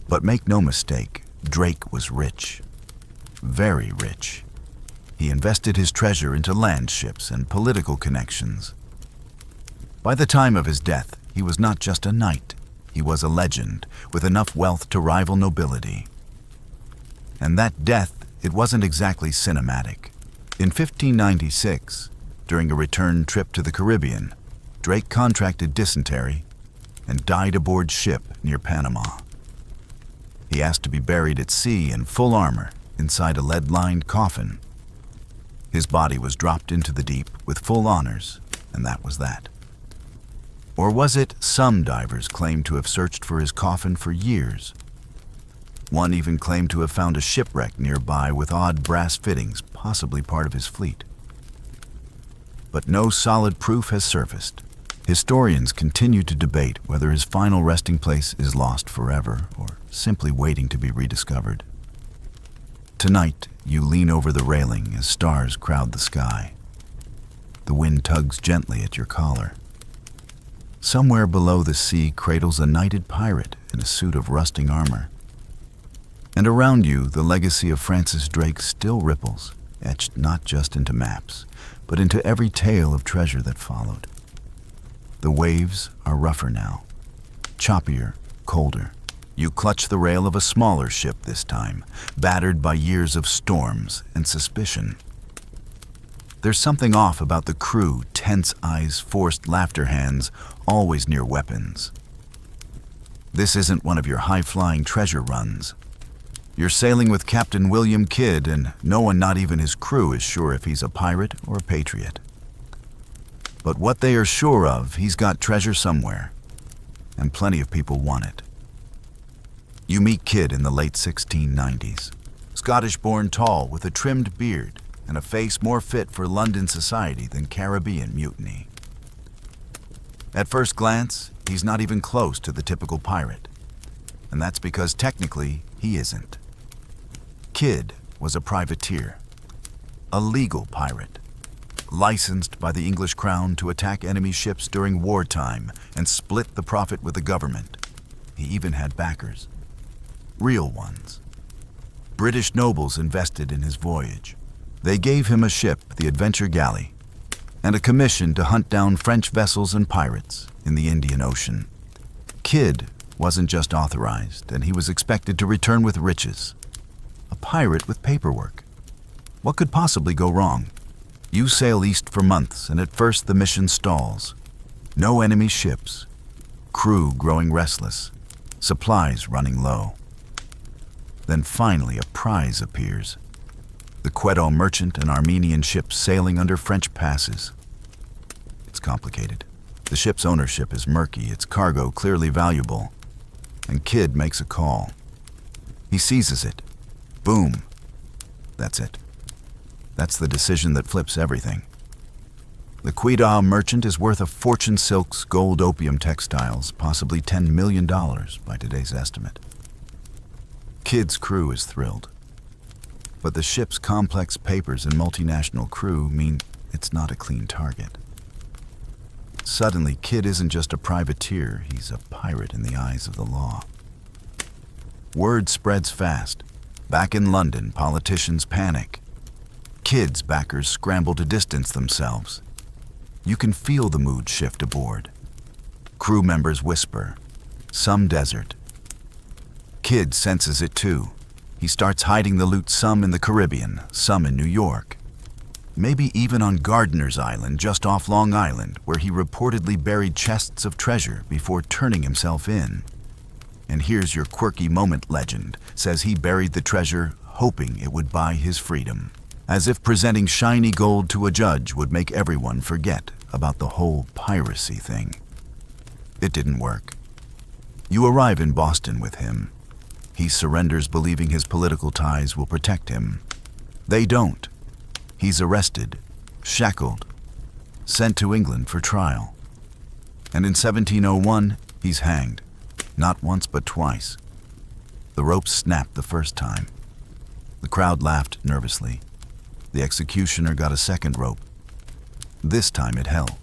But make no mistake, Drake was rich. Very rich. He invested his treasure into land ships and political connections. By the time of his death, he was not just a knight. He was a legend with enough wealth to rival nobility. And that death, it wasn't exactly cinematic. In 1596, during a return trip to the Caribbean, Drake contracted dysentery and died aboard ship near Panama. He asked to be buried at sea in full armor inside a lead-lined coffin. His body was dropped into the deep with full honors, and that was that. Or was it some divers claimed to have searched for his coffin for years? One even claimed to have found a shipwreck nearby with odd brass fittings, possibly part of his fleet. But no solid proof has surfaced. Historians continue to debate whether his final resting place is lost forever or simply waiting to be rediscovered. Tonight, you lean over the railing as stars crowd the sky. The wind tugs gently at your collar. Somewhere below the sea cradles a knighted pirate in a suit of rusting armor. And around you, the legacy of Francis Drake still ripples, etched not just into maps, but into every tale of treasure that followed. The waves are rougher now, choppier, colder. You clutch the rail of a smaller ship this time, battered by years of storms and suspicion. There's something off about the crew, tense eyes, forced laughter hands, always near weapons. This isn't one of your high-flying treasure runs. You're sailing with Captain William Kidd, and no one, not even his crew, is sure if he's a pirate or a patriot. But what they are sure of, he's got treasure somewhere, and plenty of people want it. You meet Kidd in the late 1690s, Scottish-born, tall, with a trimmed beard and a face more fit for London society than Caribbean mutiny. At first glance, he's not even close to the typical pirate, and that's because technically he isn't. Kidd was a privateer, a legal pirate, licensed by the English crown to attack enemy ships during wartime and split the profit with the government. He even had backers, real ones. British nobles invested in his voyage. They gave him a ship, the Adventure Galley, and a commission to hunt down French vessels and pirates in the Indian Ocean. Kidd wasn't just authorized, and he was expected to return with riches. A pirate with paperwork. What could possibly go wrong? You sail east for months, and at first the mission stalls. No enemy ships, crew growing restless, supplies running low. Then finally a prize appears. The Quedo merchant, an Armenian ship sailing under French passes. It's complicated. The ship's ownership is murky, its cargo clearly valuable. And Kidd makes a call. He seizes it. Boom. That's it. That's the decision that flips everything. The Quedo merchant is worth a fortune: silks, gold, opium, textiles, possibly $10 million by today's estimate. Kidd's crew is thrilled. But the ship's complex papers and multinational crew mean it's not a clean target. Suddenly, Kidd isn't just a privateer, he's a pirate in the eyes of the law. Word spreads fast. Back in London, politicians panic. Kidd's backers scramble to distance themselves. You can feel the mood shift aboard. Crew members whisper, some desert. Kidd senses it too. He starts hiding the loot, some in the Caribbean, some in New York. Maybe even on Gardiner's Island, just off Long Island, where he reportedly buried chests of treasure before turning himself in. And here's your quirky moment legend, says he buried the treasure hoping it would buy his freedom. As if presenting shiny gold to a judge would make everyone forget about the whole piracy thing. It didn't work. You arrive in Boston with him. He surrenders, believing his political ties will protect him. They don't. He's arrested, shackled, sent to England for trial. And in 1701, he's hanged. Not once, but twice. The rope snapped the first time. The crowd laughed nervously. The executioner got a second rope. This time it held.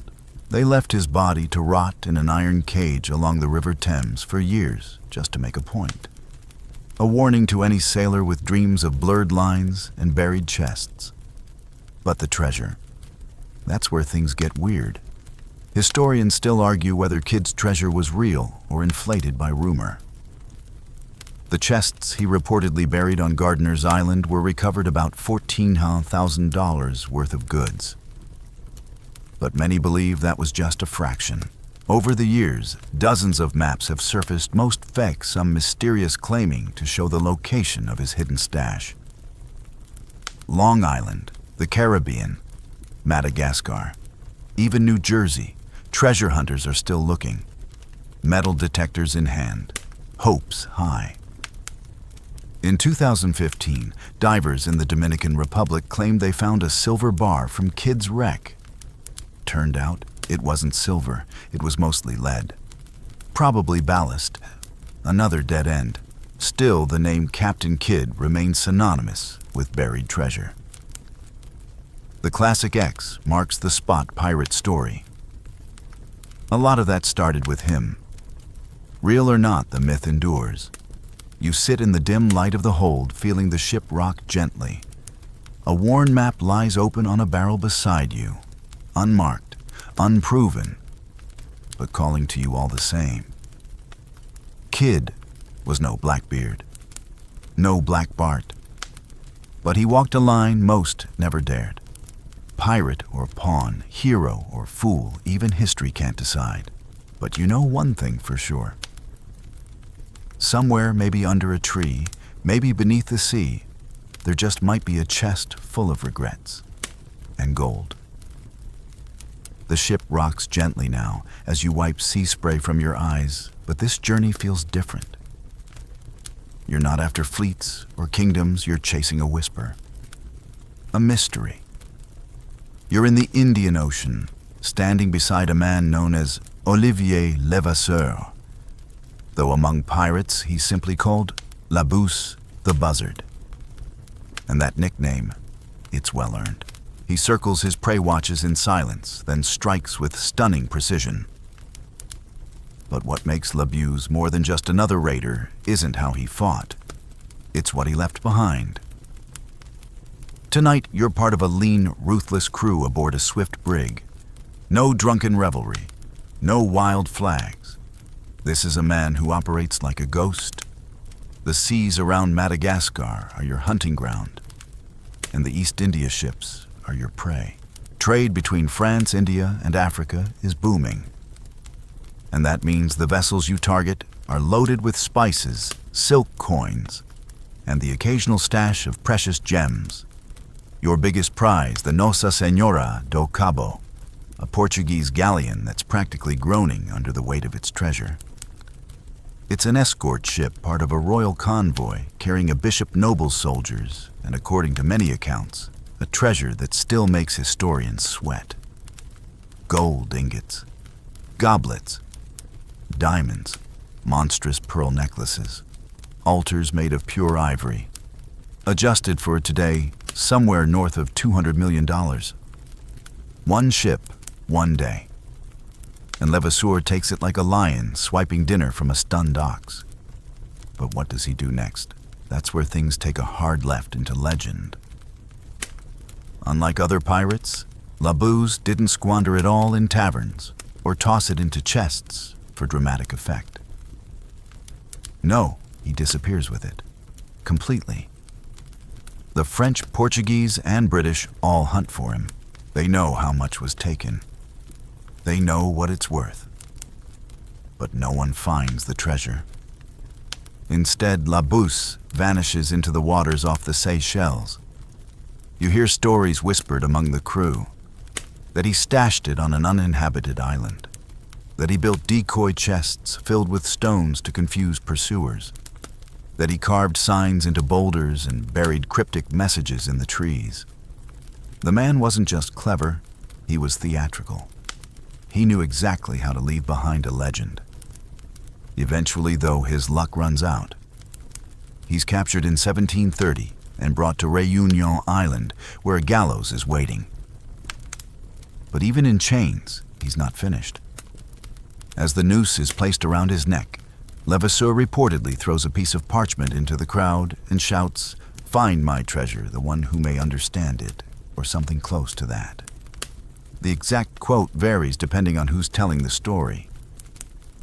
They left his body to rot in an iron cage along the River Thames for years just to make a point. A warning to any sailor with dreams of blurred lines and buried chests. But the treasure, that's where things get weird. Historians still argue whether Kidd's treasure was real or inflated by rumor. The chests he reportedly buried on Gardiner's Island were recovered about $14,000 worth of goods. But many believe that was just a fraction. Over the years, dozens of maps have surfaced, most fake, some mysterious claiming to show the location of his hidden stash. Long Island, the Caribbean, Madagascar, even New Jersey, treasure hunters are still looking. Metal detectors in hand, hopes high. In 2015, divers in the Dominican Republic claimed they found a silver bar from Kidd's wreck. Turned out, it wasn't silver, it was mostly lead. Probably ballast. Another dead end. Still, the name Captain Kidd remains synonymous with buried treasure. The Classic X marks the spot pirate story. A lot of that started with him. Real or not, the myth endures. You sit in the dim light of the hold, feeling the ship rock gently. A worn map lies open on a barrel beside you, unmarked, unproven, but calling to you all the same. Kidd was no Blackbeard, no Black Bart, but he walked a line most never dared. Pirate or pawn, hero or fool, even history can't decide. But you know one thing for sure. Somewhere, maybe under a tree, maybe beneath the sea, there just might be a chest full of regrets and gold. The ship rocks gently now as you wipe sea spray from your eyes, but this journey feels different. You're not after fleets or kingdoms, you're chasing a whisper. A mystery. You're in the Indian Ocean, standing beside a man known as Olivier Levasseur, though among pirates he's simply called La Bouse the Buzzard. And that nickname, it's well-earned. He circles his prey watches in silence, then strikes with stunning precision. But what makes La Bouse more than just another raider isn't how he fought. It's what he left behind. Tonight, you're part of a lean, ruthless crew aboard a swift brig. No drunken revelry, no wild flags. This is a man who operates like a ghost. The seas around Madagascar are your hunting ground, and the East India ships are your prey. Trade between France, India, and Africa is booming. And that means the vessels you target are loaded with spices, silk coins, and the occasional stash of precious gems. Your biggest prize, the Nossa Senhora do Cabo, a Portuguese galleon that's practically groaning under the weight of its treasure. It's an escort ship, part of a royal convoy, carrying a Bishop Noble's soldiers, and according to many accounts, a treasure that still makes historians sweat. Gold ingots, goblets, diamonds, monstrous pearl necklaces, altars made of pure ivory, adjusted for today, somewhere north of $200 million. One ship, one day. And Levasseur takes it like a lion swiping dinner from a stunned ox. But what does he do next? That's where things take a hard left into legend. Unlike other pirates, La Bouse didn't squander it all in taverns or toss it into chests for dramatic effect. No, he disappears with it. Completely. The French, Portuguese, and British all hunt for him. They know how much was taken. They know what it's worth. But no one finds the treasure. Instead, La Bouse vanishes into the waters off the Seychelles. You hear stories whispered among the crew that he stashed it on an uninhabited island, that he built decoy chests filled with stones to confuse pursuers, that he carved signs into boulders and buried cryptic messages in the trees. The man wasn't just clever, he was theatrical. He knew exactly how to leave behind a legend. Eventually, though, his luck runs out. He's captured in 1730 and brought to Réunion Island, where a gallows is waiting. But even in chains, he's not finished. As the noose is placed around his neck, Levasseur reportedly throws a piece of parchment into the crowd and shouts, "Find my treasure, the one who may understand it," or something close to that. The exact quote varies depending on who's telling the story.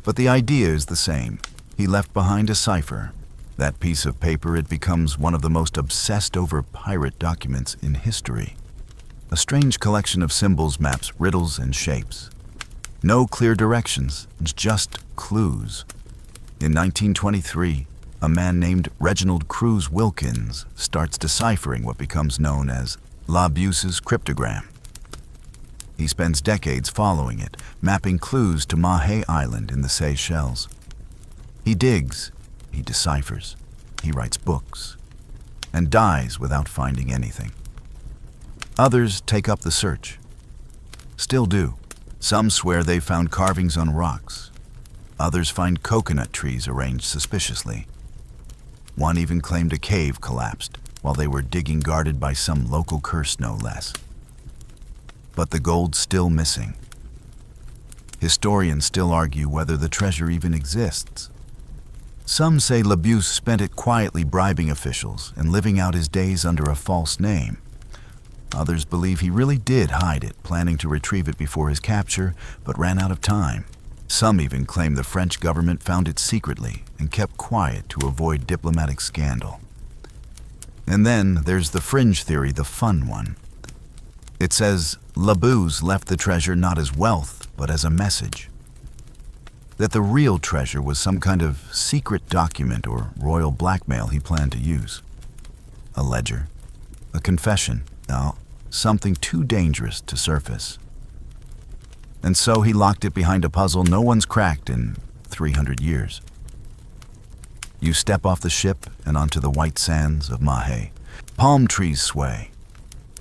But the idea is the same. He left behind a cipher. That piece of paper, it becomes one of the most obsessed over pirate documents in history. A strange collection of symbols, maps, riddles, and shapes. No clear directions, just clues. In 1923, a man named Reginald Cruz Wilkins starts deciphering what becomes known as L'Abuse's cryptogram. He spends decades following it, mapping clues to Mahé Island in the Seychelles. He digs, he deciphers, he writes books, and dies without finding anything. Others take up the search. Still do. Some swear they found carvings on rocks. Others find coconut trees arranged suspiciously. One even claimed a cave collapsed while they were digging, guarded by some local curse, no less. But the gold's still missing. Historians still argue whether the treasure even exists. Some say L'Abuse spent it quietly bribing officials and living out his days under a false name. Others believe he really did hide it, planning to retrieve it before his capture, but ran out of time. Some even claim the French government found it secretly and kept quiet to avoid diplomatic scandal. And then there's the fringe theory, the fun one. It says L'Abuse left the treasure not as wealth, but as a message. That the real treasure was some kind of secret document or royal blackmail he planned to use. A ledger, a confession, no, something too dangerous to surface. And so he locked it behind a puzzle no one's cracked in 300 years. You step off the ship and onto the white sands of Mahé. Palm trees sway.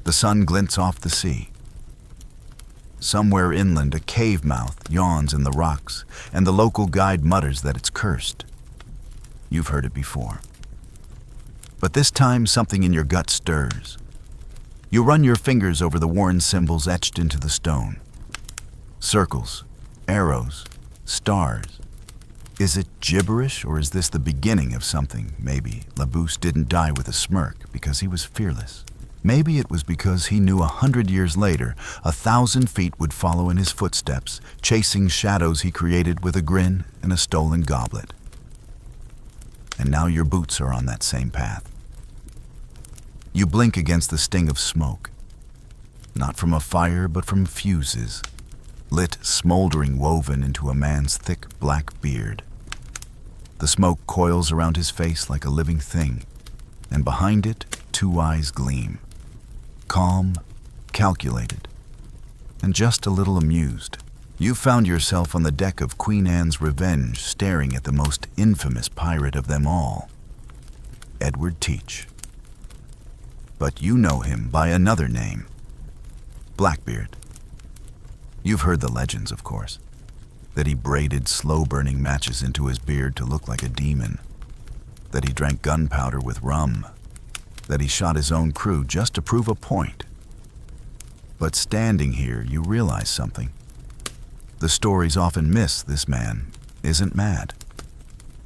The sun glints off the sea. Somewhere inland, a cave mouth yawns in the rocks, and the local guide mutters that it's cursed. You've heard it before. But this time, something in your gut stirs. You run your fingers over the worn symbols etched into the stone. Circles, arrows, stars. Is it gibberish, or is this the beginning of something? Maybe L'Abuse didn't die with a smirk because he was fearless. Maybe it was because he knew 100 years later, 1,000 feet would follow in his footsteps, chasing shadows he created with a grin and a stolen goblet. And now your boots are on that same path. You blink against the sting of smoke. Not from a fire, but from fuses. Lit, smoldering, woven into a man's thick black beard. The smoke coils around his face like a living thing, and behind it, 2 eyes gleam. Calm, calculated, and just a little amused. You found yourself on the deck of Queen Anne's Revenge, staring at the most infamous pirate of them all, Edward Teach. But you know him by another name, Blackbeard. You've heard the legends, of course, that he braided slow-burning matches into his beard to look like a demon, that he drank gunpowder with rum, that he shot his own crew just to prove a point. But standing here, you realize something. The stories often miss this man isn't mad.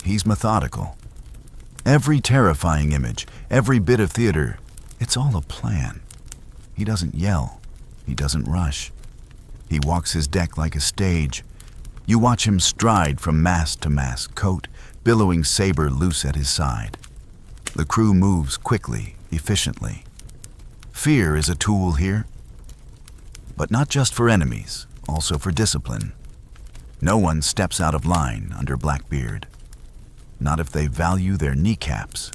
He's methodical. Every terrifying image, every bit of theater, it's all a plan. He doesn't yell. He doesn't rush. He walks his deck like a stage. You watch him stride from mast to mast, coat, billowing saber loose at his side. The crew moves quickly, efficiently. Fear is a tool here, but not just for enemies, also for discipline. No one steps out of line under Blackbeard, not if they value their kneecaps.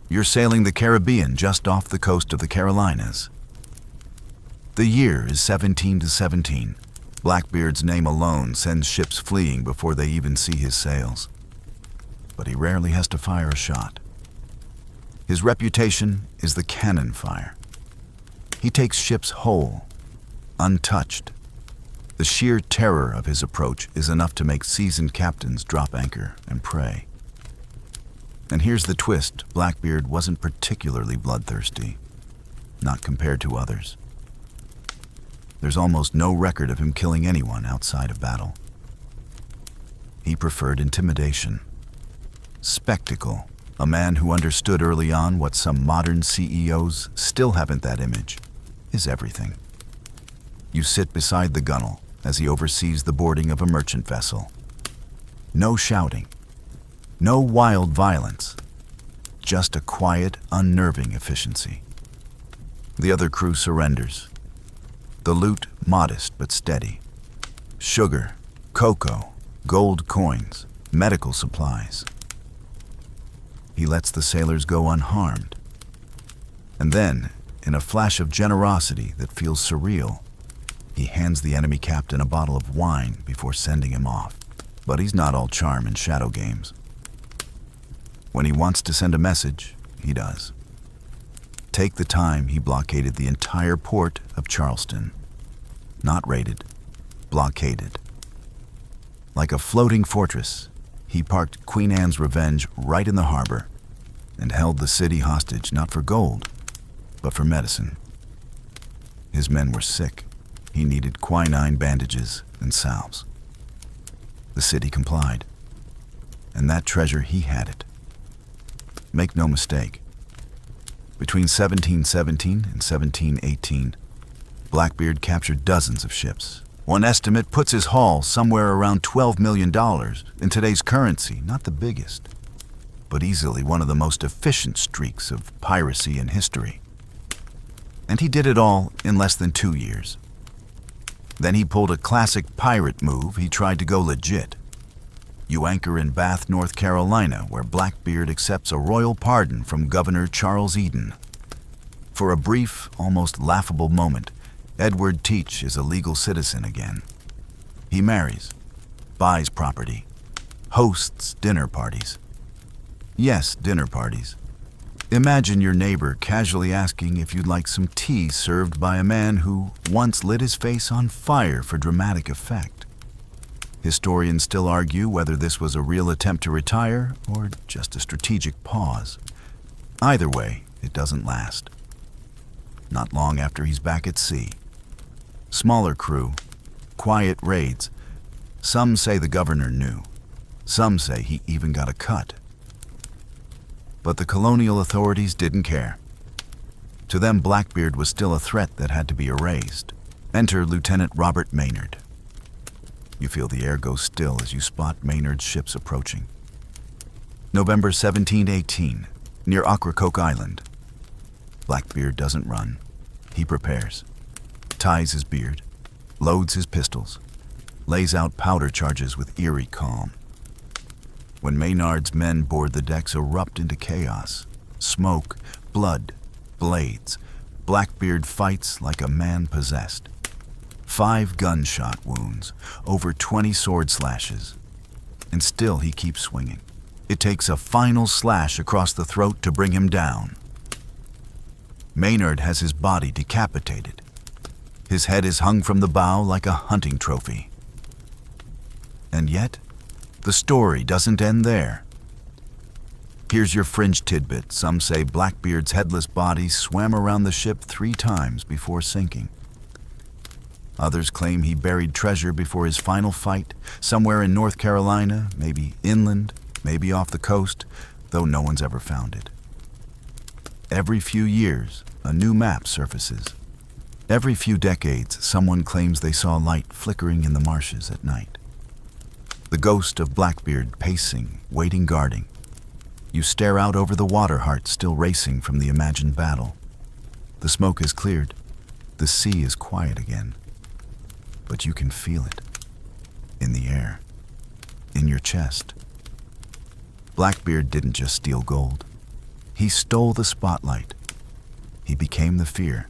You're sailing the Caribbean just off the coast of the Carolinas. The year is 1717. Blackbeard's name alone sends ships fleeing before they even see his sails. But he rarely has to fire a shot. His reputation is the cannon fire. He takes ships whole, untouched. The sheer terror of his approach is enough to make seasoned captains drop anchor and pray. And here's the twist, Blackbeard wasn't particularly bloodthirsty, not compared to others. There's almost no record of him killing anyone outside of battle. He preferred intimidation. Spectacle, a man who understood early on what some modern CEOs still haven't that image, is everything. You sit beside the gunwale as he oversees the boarding of a merchant vessel. No shouting, no wild violence, just a quiet, unnerving efficiency. The other crew surrenders. The loot modest but steady. Sugar, cocoa, gold coins, medical supplies. He lets the sailors go unharmed. And then, in a flash of generosity that feels surreal, he hands the enemy captain a bottle of wine before sending him off. But he's not all charm and shadow games. When he wants to send a message, he does. Take the time he blockaded the entire port of Charleston. Not raided, blockaded. Like a floating fortress, he parked Queen Anne's Revenge right in the harbor and held the city hostage not for gold, but for medicine. His men were sick. He needed quinine bandages and salves. The city complied, and that treasure, he had it. Make no mistake, between 1717 and 1718, Blackbeard captured dozens of ships. One estimate puts his haul somewhere around $12 million in today's currency, not the biggest, but easily one of the most efficient streaks of piracy in history. And he did it all in less than 2 years. Then he pulled a classic pirate move. He tried to go legit. You anchor in Bath, North Carolina, where Blackbeard accepts a royal pardon from Governor Charles Eden. For a brief, almost laughable moment, Edward Teach is a legal citizen again. He marries, buys property, hosts dinner parties. Yes, dinner parties. Imagine your neighbor casually asking if you'd like some tea served by a man who once lit his face on fire for dramatic effect. Historians still argue whether this was a real attempt to retire or just a strategic pause. Either way, it doesn't last. Not long after he's back at sea. Smaller crew, quiet raids. Some say the governor knew. Some say he even got a cut. But the colonial authorities didn't care. To them, Blackbeard was still a threat that had to be erased. Enter Lieutenant Robert Maynard. You feel the air go still as you spot Maynard's ships approaching. November 1718, near Ocracoke Island. Blackbeard doesn't run. He prepares. Ties his beard, loads his pistols, lays out powder charges with eerie calm. When Maynard's men board, the decks erupt into chaos. Smoke, blood, blades. Blackbeard fights like a man possessed. 5 gunshot wounds, over 20 sword slashes. And still he keeps swinging. It takes a final slash across the throat to bring him down. Maynard has his body decapitated. His head is hung from the bow like a hunting trophy. And yet, the story doesn't end there. Here's your fringe tidbit. Some say Blackbeard's headless body swam around the ship 3 times before sinking. Others claim he buried treasure before his final fight, somewhere in North Carolina, maybe inland, maybe off the coast, though no one's ever found it. Every few years, a new map surfaces. Every few decades, someone claims they saw light flickering in the marshes at night. The ghost of Blackbeard pacing, waiting, guarding. You stare out over the water heart still racing from the imagined battle. The smoke is cleared. The sea is quiet again. But you can feel it. In the air. In your chest. Blackbeard didn't just steal gold. He stole the spotlight. He became the fear.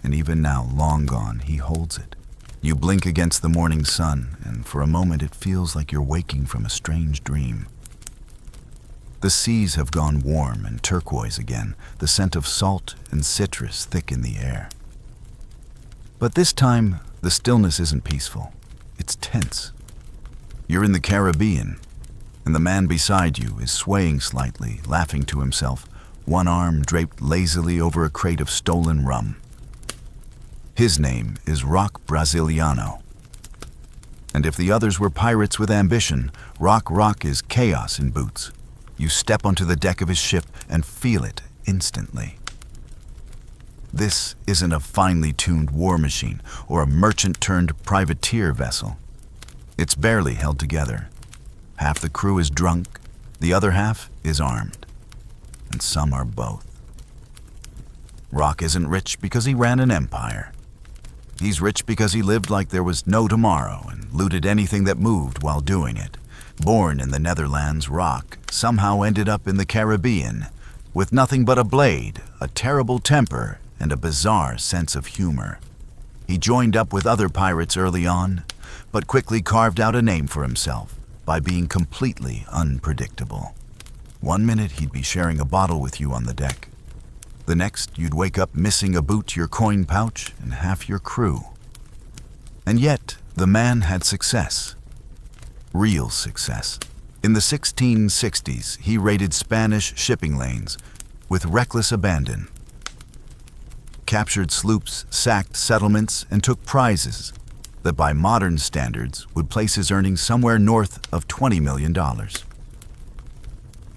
And even now, long gone, he holds it. You blink against the morning sun, and for a moment it feels like you're waking from a strange dream. The seas have gone warm and turquoise again, the scent of salt and citrus thick in the air. But this time, the stillness isn't peaceful. It's tense. You're in the Caribbean, and the man beside you is swaying slightly, laughing to himself, one arm draped lazily over a crate of stolen rum. His name is Rock Brasiliano. And if the others were pirates with ambition, Rock is chaos in boots. You step onto the deck of his ship and feel it instantly. This isn't a finely tuned war machine or a merchant-turned-privateer vessel. It's barely held together. Half the crew is drunk, the other half is armed. And some are both. Rock isn't rich because he ran an empire. He's rich because he lived like there was no tomorrow and looted anything that moved while doing it. Born in the Netherlands, Rock somehow ended up in the Caribbean with nothing but a blade, a terrible temper, and a bizarre sense of humor. He joined up with other pirates early on, but quickly carved out a name for himself by being completely unpredictable. One minute he'd be sharing a bottle with you on the deck. The next you'd wake up missing a boot, your coin pouch, and half your crew. And yet, the man had success. Real success. In the 1660s, he raided Spanish shipping lanes with reckless abandon. Captured sloops, sacked settlements, and took prizes that by modern standards would place his earnings somewhere north of $20 million.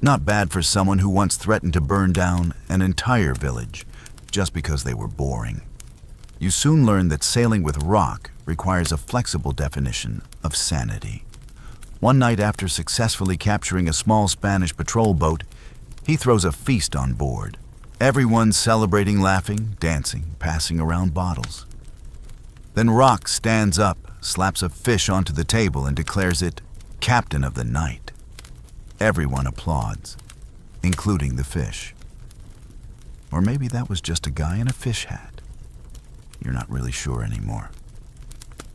Not bad for someone who once threatened to burn down an entire village just because they were boring. You soon learn that sailing with Rock requires a flexible definition of sanity. One night after successfully capturing a small Spanish patrol boat, he throws a feast on board. Everyone celebrating, laughing, dancing, passing around bottles. Then Rock stands up, slaps a fish onto the table and declares it captain of the night. Everyone applauds, including the fish. Or maybe that was just a guy in a fish hat. You're not really sure anymore.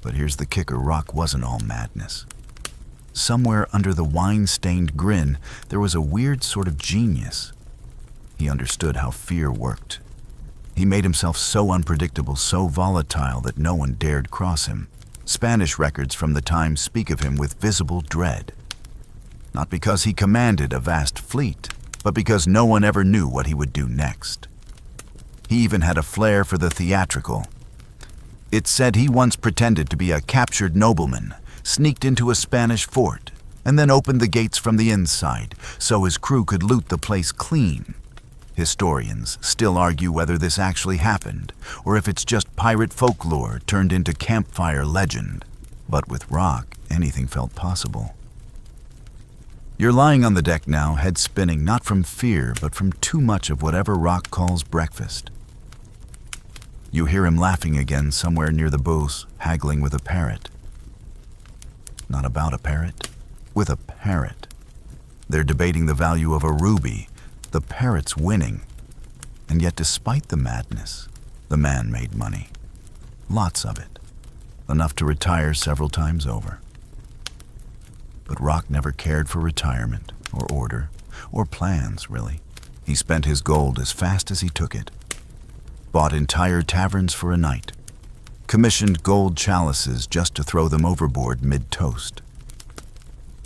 But here's the kicker, Rock wasn't all madness. Somewhere under the wine-stained grin, there was a weird sort of genius. He understood how fear worked. He made himself so unpredictable, so volatile that no one dared cross him. Spanish records from the time speak of him with visible dread. Not because he commanded a vast fleet, but because no one ever knew what he would do next. He even had a flair for the theatrical. It's said he once pretended to be a captured nobleman, sneaked into a Spanish fort, and then opened the gates from the inside so his crew could loot the place clean. Historians still argue whether this actually happened, or if it's just pirate folklore turned into campfire legend. But with Rock, anything felt possible. You're lying on the deck now, head spinning, not from fear, but from too much of whatever Rock calls breakfast. You hear him laughing again somewhere near the booth, haggling with a parrot. Not about a parrot, with a parrot. They're debating the value of a ruby. The parrot's winning. And yet despite the madness, the man made money. Lots of it. Enough to retire several times over. But Rock never cared for retirement, or order, or plans, really. He spent his gold as fast as he took it. Bought entire taverns for a night. Commissioned gold chalices just to throw them overboard mid-toast.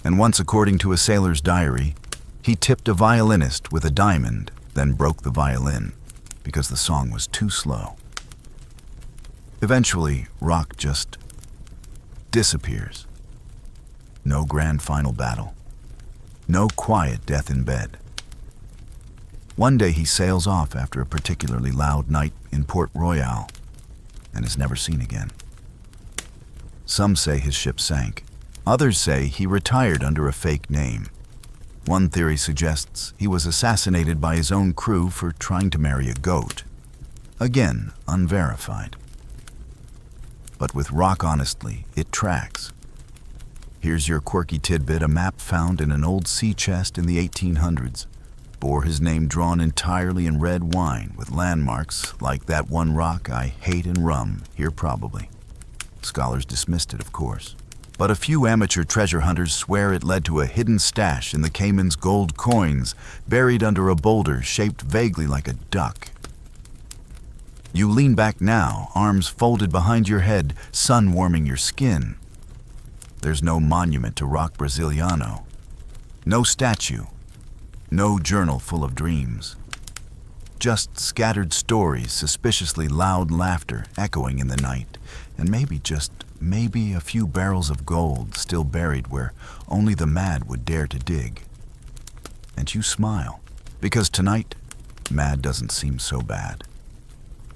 And once, according to a sailor's diary, he tipped a violinist with a diamond, then broke the violin because the song was too slow. Eventually, Rock just disappears. No grand final battle. No quiet death in bed. One day he sails off after a particularly loud night in Port Royal and is never seen again. Some say his ship sank. Others say he retired under a fake name. One theory suggests he was assassinated by his own crew for trying to marry a goat. Again, unverified. But with Rock, honestly, it tracks. Here's your quirky tidbit: a map found in an old sea chest in the 1800s bore his name drawn entirely in red wine with landmarks like that one rock I hate in rum, here probably. Scholars dismissed it, of course. But a few amateur treasure hunters swear it led to a hidden stash in the Cayman's gold coins, buried under a boulder shaped vaguely like a duck. You lean back now, arms folded behind your head, sun warming your skin. There's no monument to Rock Brasiliano. No statue, no journal full of dreams. Just scattered stories, suspiciously loud laughter echoing in the night, and maybe a few barrels of gold still buried where only the mad would dare to dig. And you smile, because tonight, mad doesn't seem so bad.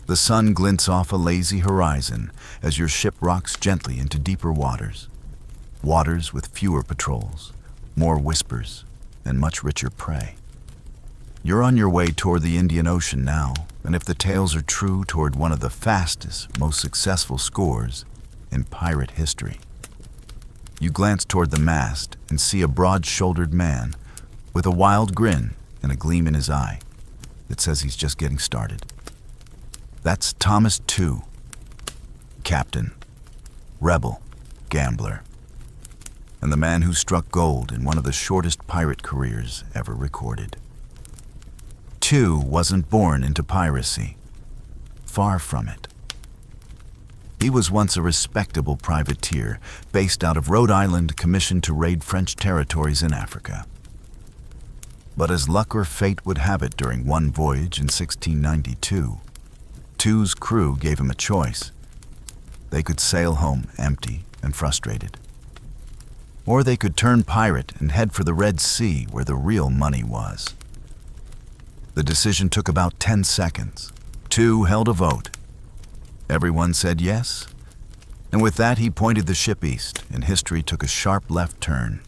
The sun glints off a lazy horizon as your ship rocks gently into deeper waters. Waters with fewer patrols, more whispers, and much richer prey. You're on your way toward the Indian Ocean now, and if the tales are true, toward one of the fastest, most successful scores in pirate history. You glance toward the mast and see a broad-shouldered man with a wild grin and a gleam in his eye that says he's just getting started. That's Thomas Tew, captain, rebel, gambler, and the man who struck gold in one of the shortest pirate careers ever recorded. Tew wasn't born into piracy. Far from it. He was once a respectable privateer based out of Rhode Island, commissioned to raid French territories in Africa. But as luck or fate would have it, during one voyage in 1692, Tew's crew gave him a choice. They could sail home empty and frustrated. Or they could turn pirate and head for the Red Sea, where the real money was. The decision took about 10 seconds. Tew held a vote. Everyone said yes, and with that he pointed the ship east, and history took a sharp left turn.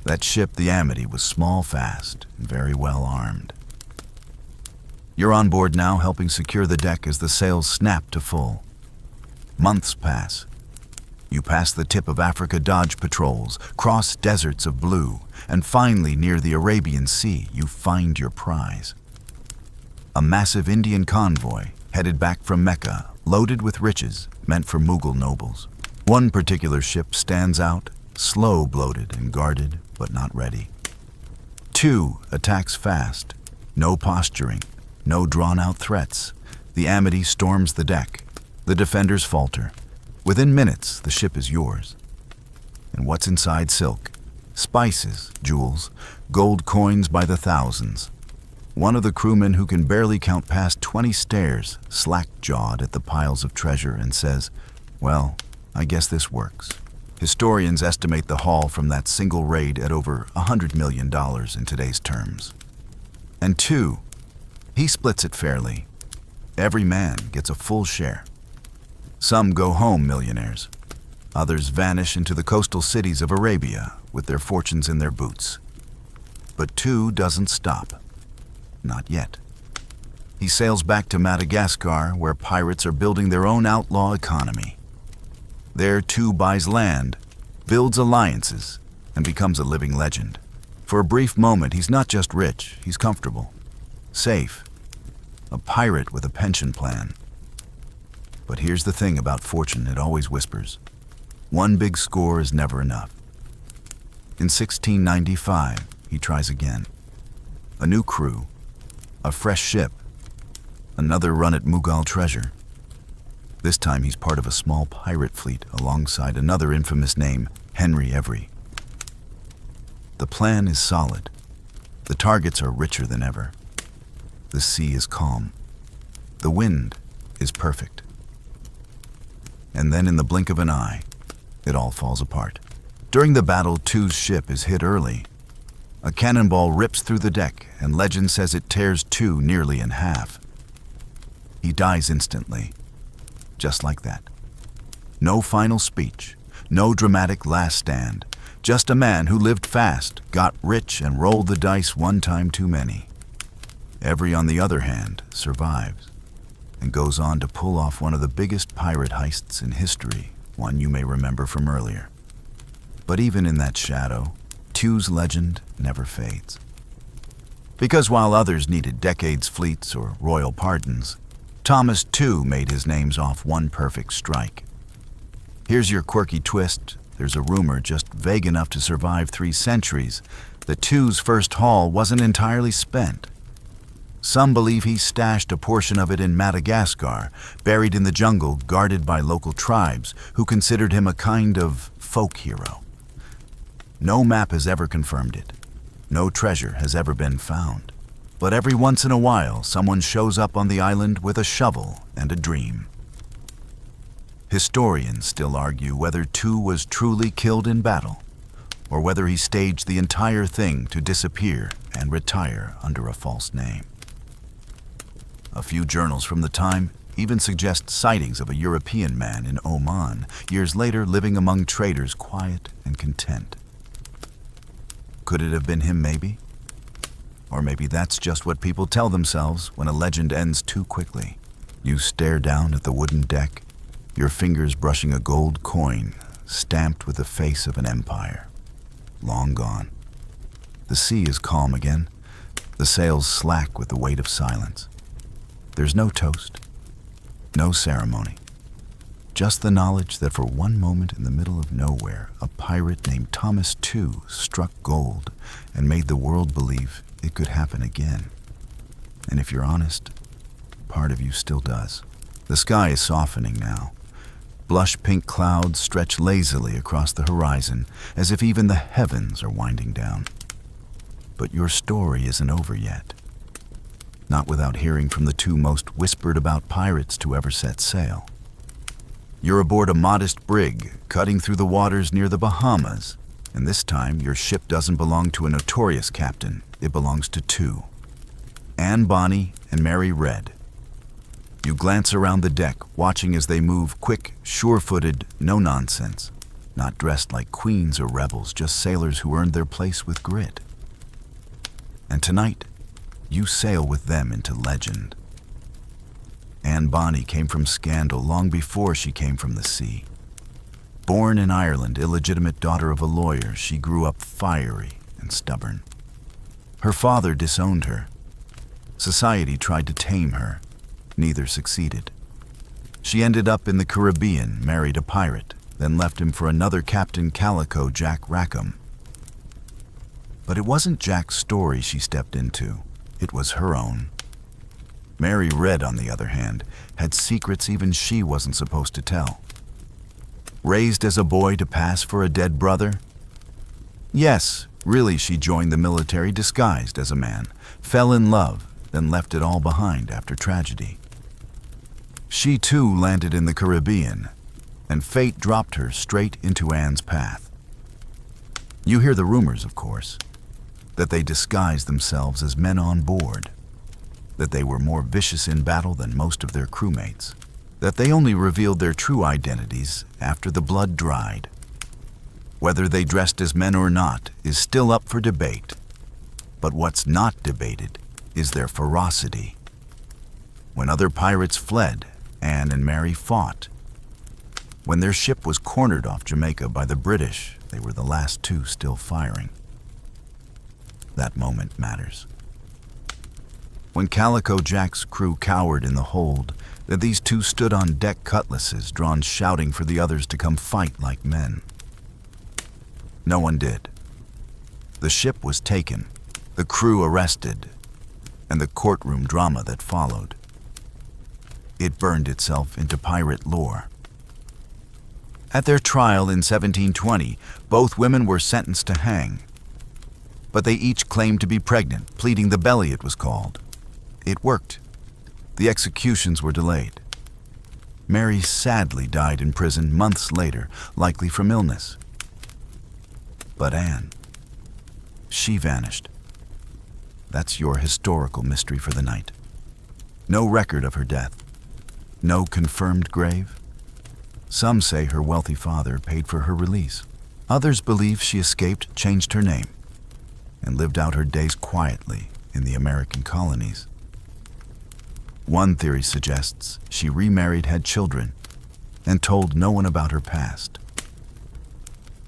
That ship, the Amity, was small, fast, and very well armed. You're on board now, helping secure the deck as the sails snap to full. Months pass. You pass the tip of Africa Dodge patrols, cross deserts of blue, and finally, near the Arabian Sea, you find your prize. A massive Indian convoy headed back from Mecca, loaded with riches meant for Mughal nobles. One particular ship stands out, slow, bloated, and guarded, but not ready. Tew attacks fast, no posturing, no drawn-out threats. The Amity storms the deck. The defenders falter. Within minutes, the ship is yours. And what's inside? Silk, spices, jewels, gold coins by the thousands. One of the crewmen, who can barely count past 20, stares, slack-jawed, at the piles of treasure and says, "Well, I guess this works." Historians estimate the haul from that single raid at over $100 million in today's terms. And Tew, he splits it fairly. Every man gets a full share. Some go home millionaires. Others vanish into the coastal cities of Arabia with their fortunes in their boots. But Tew doesn't stop. Not yet. He sails back to Madagascar, where pirates are building their own outlaw economy. There, Tew buys land, builds alliances, and becomes a living legend. For a brief moment, he's not just rich, he's comfortable, safe, a pirate with a pension plan. But here's the thing about fortune: it always whispers. One big score is never enough. In 1695, he tries again. A new crew, a fresh ship, another run at Mughal treasure. This time he's part of a small pirate fleet alongside another infamous name, Henry Every. The plan is solid. The targets are richer than ever. The sea is calm. The wind is perfect. And then, in the blink of an eye, it all falls apart. During the battle, Tew's ship is hit early. A cannonball rips through the deck, and legend says it tears Tew nearly in half. He dies instantly, just like that. No final speech, no dramatic last stand, just a man who lived fast, got rich, and rolled the dice one time too many. Every, on the other hand, survives and goes on to pull off one of the biggest pirate heists in history, one you may remember from earlier. But even in that shadow, Tew's legend never fades. Because while others needed decades fleets or royal pardons, Thomas Tew made his names off one perfect strike. Here's your quirky twist. There's a rumor just vague enough to survive 3 centuries that Tew's first haul wasn't entirely spent. Some believe he stashed a portion of it in Madagascar, buried in the jungle, guarded by local tribes who considered him a kind of folk hero. No map has ever confirmed it. No treasure has ever been found. But every once in a while, someone shows up on the island with a shovel and a dream. Historians still argue whether Tu was truly killed in battle, or whether he staged the entire thing to disappear and retire under a false name. A few journals from the time even suggest sightings of a European man in Oman, years later living among traders, quiet and content. Could it have been him, maybe? Or maybe that's just what people tell themselves when a legend ends too quickly. You stare down at the wooden deck, your fingers brushing a gold coin stamped with the face of an empire. Long gone. The sea is calm again, the sails slack with the weight of silence. There's no toast, no ceremony, just the knowledge that for one moment in the middle of nowhere, a pirate named Thomas Tu struck gold and made the world believe it could happen again. And if you're honest, part of you still does. The sky is softening now. Blush pink clouds stretch lazily across the horizon, as if even the heavens are winding down. But your story isn't over yet. Not without hearing from the two most whispered about pirates to ever set sail. You're aboard a modest brig, cutting through the waters near the Bahamas, and this time your ship doesn't belong to a notorious captain, it belongs to two. Anne Bonny and Mary Red. You glance around the deck, watching as they move, quick, sure-footed, no nonsense. Not dressed like queens or rebels, just sailors who earned their place with grit. And tonight, you sail with them into legend. Anne Bonny came from scandal long before she came from the sea. Born in Ireland, illegitimate daughter of a lawyer, she grew up fiery and stubborn. Her father disowned her. Society tried to tame her. Neither succeeded. She ended up in the Caribbean, married a pirate, then left him for another Captain Calico, Jack Rackham. But it wasn't Jack's story she stepped into. It was her own. Mary Red, on the other hand, had secrets even she wasn't supposed to tell. Raised as a boy to pass for a dead brother? Yes, really she joined the military disguised as a man, fell in love, then left it all behind after tragedy. She too landed in the Caribbean, and fate dropped her straight into Anne's path. You hear the rumors, of course, that they disguised themselves as men on board, that they were more vicious in battle than most of their crewmates, that they only revealed their true identities after the blood dried. Whether they dressed as men or not is still up for debate, but what's not debated is their ferocity. When other pirates fled, Anne and Mary fought. When their ship was cornered off Jamaica by the British, they were the last two still firing. That moment matters. When Calico Jack's crew cowered in the hold, that these two stood on deck, cutlasses drawn, shouting for the others to come fight like men. No one did. The ship was taken, the crew arrested, and the courtroom drama that followed. It burned itself into pirate lore. At their trial in 1720, both women were sentenced to hang. But they each claimed to be pregnant, pleading the belly, it was called. It worked. The executions were delayed. Mary sadly died in prison months later, likely from illness. But Anne, she vanished. That's your historical mystery for the night. No record of her death. No confirmed grave. Some say her wealthy father paid for her release. Others believe she escaped, changed her name, and lived out her days quietly in the American colonies. One theory suggests she remarried, had children, and told no one about her past.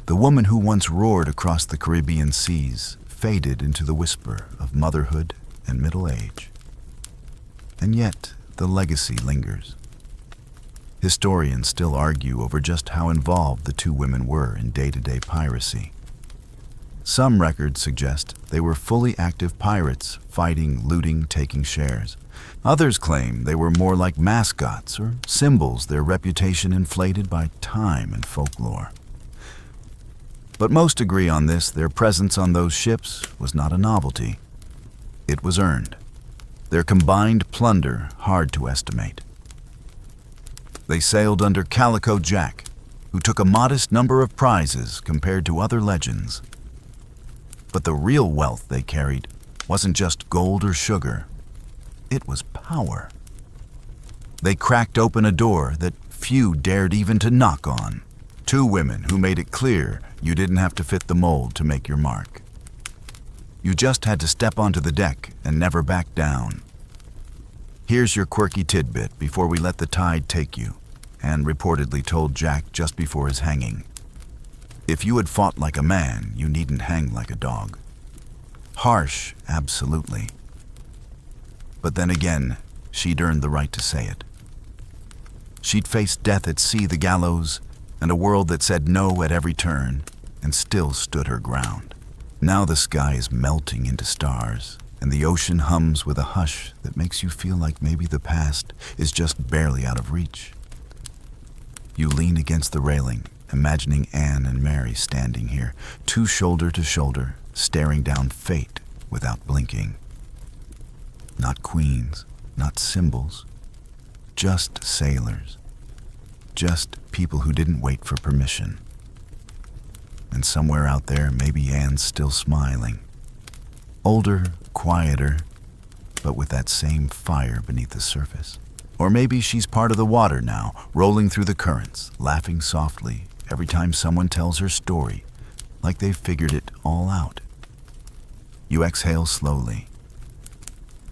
The woman who once roared across the Caribbean seas faded into the whisper of motherhood and middle age. And yet, the legacy lingers. Historians still argue over just how involved the two women were in day-to-day piracy. Some records suggest they were fully active pirates, fighting, looting, taking shares. Others claim they were more like mascots or symbols, their reputation inflated by time and folklore. But most agree on this: their presence on those ships was not a novelty. It was earned. Their combined plunder hard to estimate. They sailed under Calico Jack, who took a modest number of prizes compared to other legends. But the real wealth they carried wasn't just gold or sugar. It was power. They cracked open a door that few dared even to knock on. Two women who made it clear you didn't have to fit the mold to make your mark. You just had to step onto the deck and never back down. Here's your quirky tidbit before we let the tide take you, Anne reportedly told Jack just before his hanging. If you had fought like a man, you needn't hang like a dog. Harsh, absolutely. But then again, she'd earned the right to say it. She'd faced death at sea, the gallows, and a world that said no at every turn, and still stood her ground. Now the sky is melting into stars, and the ocean hums with a hush that makes you feel like maybe the past is just barely out of reach. You lean against the railing, imagining Anne and Mary standing here, two shoulder to shoulder, staring down fate without blinking. Not queens, not symbols, just sailors. Just people who didn't wait for permission. And somewhere out there, maybe Anne's still smiling. Older, quieter, but with that same fire beneath the surface. Or maybe she's part of the water now, rolling through the currents, laughing softly every time someone tells her story, like they've figured it all out. You exhale slowly.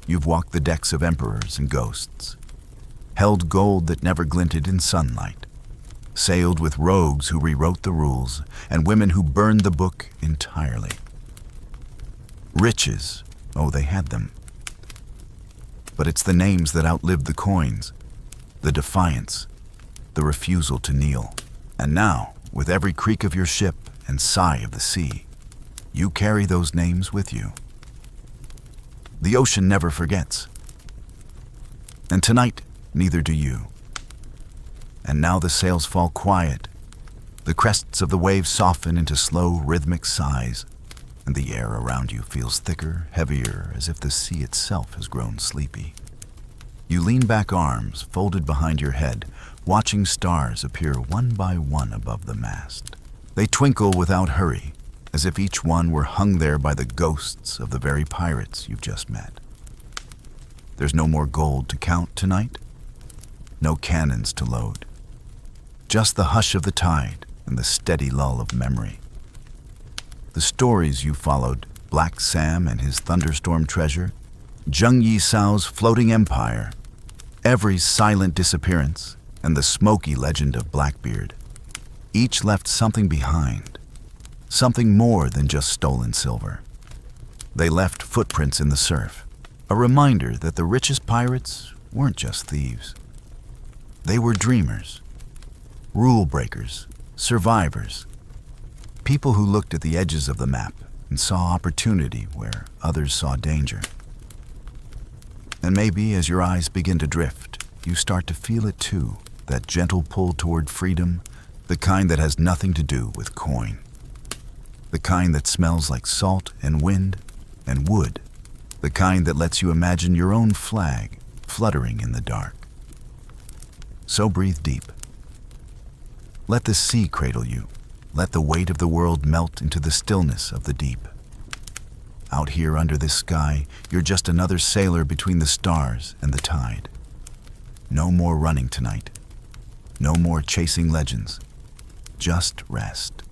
You've walked the decks of emperors and ghosts, held gold that never glinted in sunlight, sailed with rogues who rewrote the rules, and women who burned the book entirely. Riches, oh, they had them. But it's the names that outlived the coins, the defiance, the refusal to kneel. And now, with every creak of your ship and sigh of the sea, you carry those names with you. The ocean never forgets. And tonight, neither do you. And now the sails fall quiet. The crests of the waves soften into slow, rhythmic sighs, and the air around you feels thicker, heavier, as if the sea itself has grown sleepy. You lean back, arms folded behind your head, watching stars appear one by one above the mast. They twinkle without hurry, as if each one were hung there by the ghosts of the very pirates you've just met. There's no more gold to count tonight, no cannons to load. Just the hush of the tide and the steady lull of memory. The stories you followed, Black Sam and his thunderstorm treasure, Zheng Yi Sao's floating empire, every silent disappearance, and the smoky legend of Blackbeard, each left something behind, something more than just stolen silver. They left footprints in the surf, a reminder that the richest pirates weren't just thieves. They were dreamers, rule breakers, survivors, people who looked at the edges of the map and saw opportunity where others saw danger. And maybe as your eyes begin to drift, you start to feel it too, that gentle pull toward freedom, the kind that has nothing to do with coin. The kind that smells like salt and wind and wood. The kind that lets you imagine your own flag fluttering in the dark. So breathe deep. Let the sea cradle you. Let the weight of the world melt into the stillness of the deep. Out here under this sky, you're just another sailor between the stars and the tide. No more running tonight. No more chasing legends. Just rest.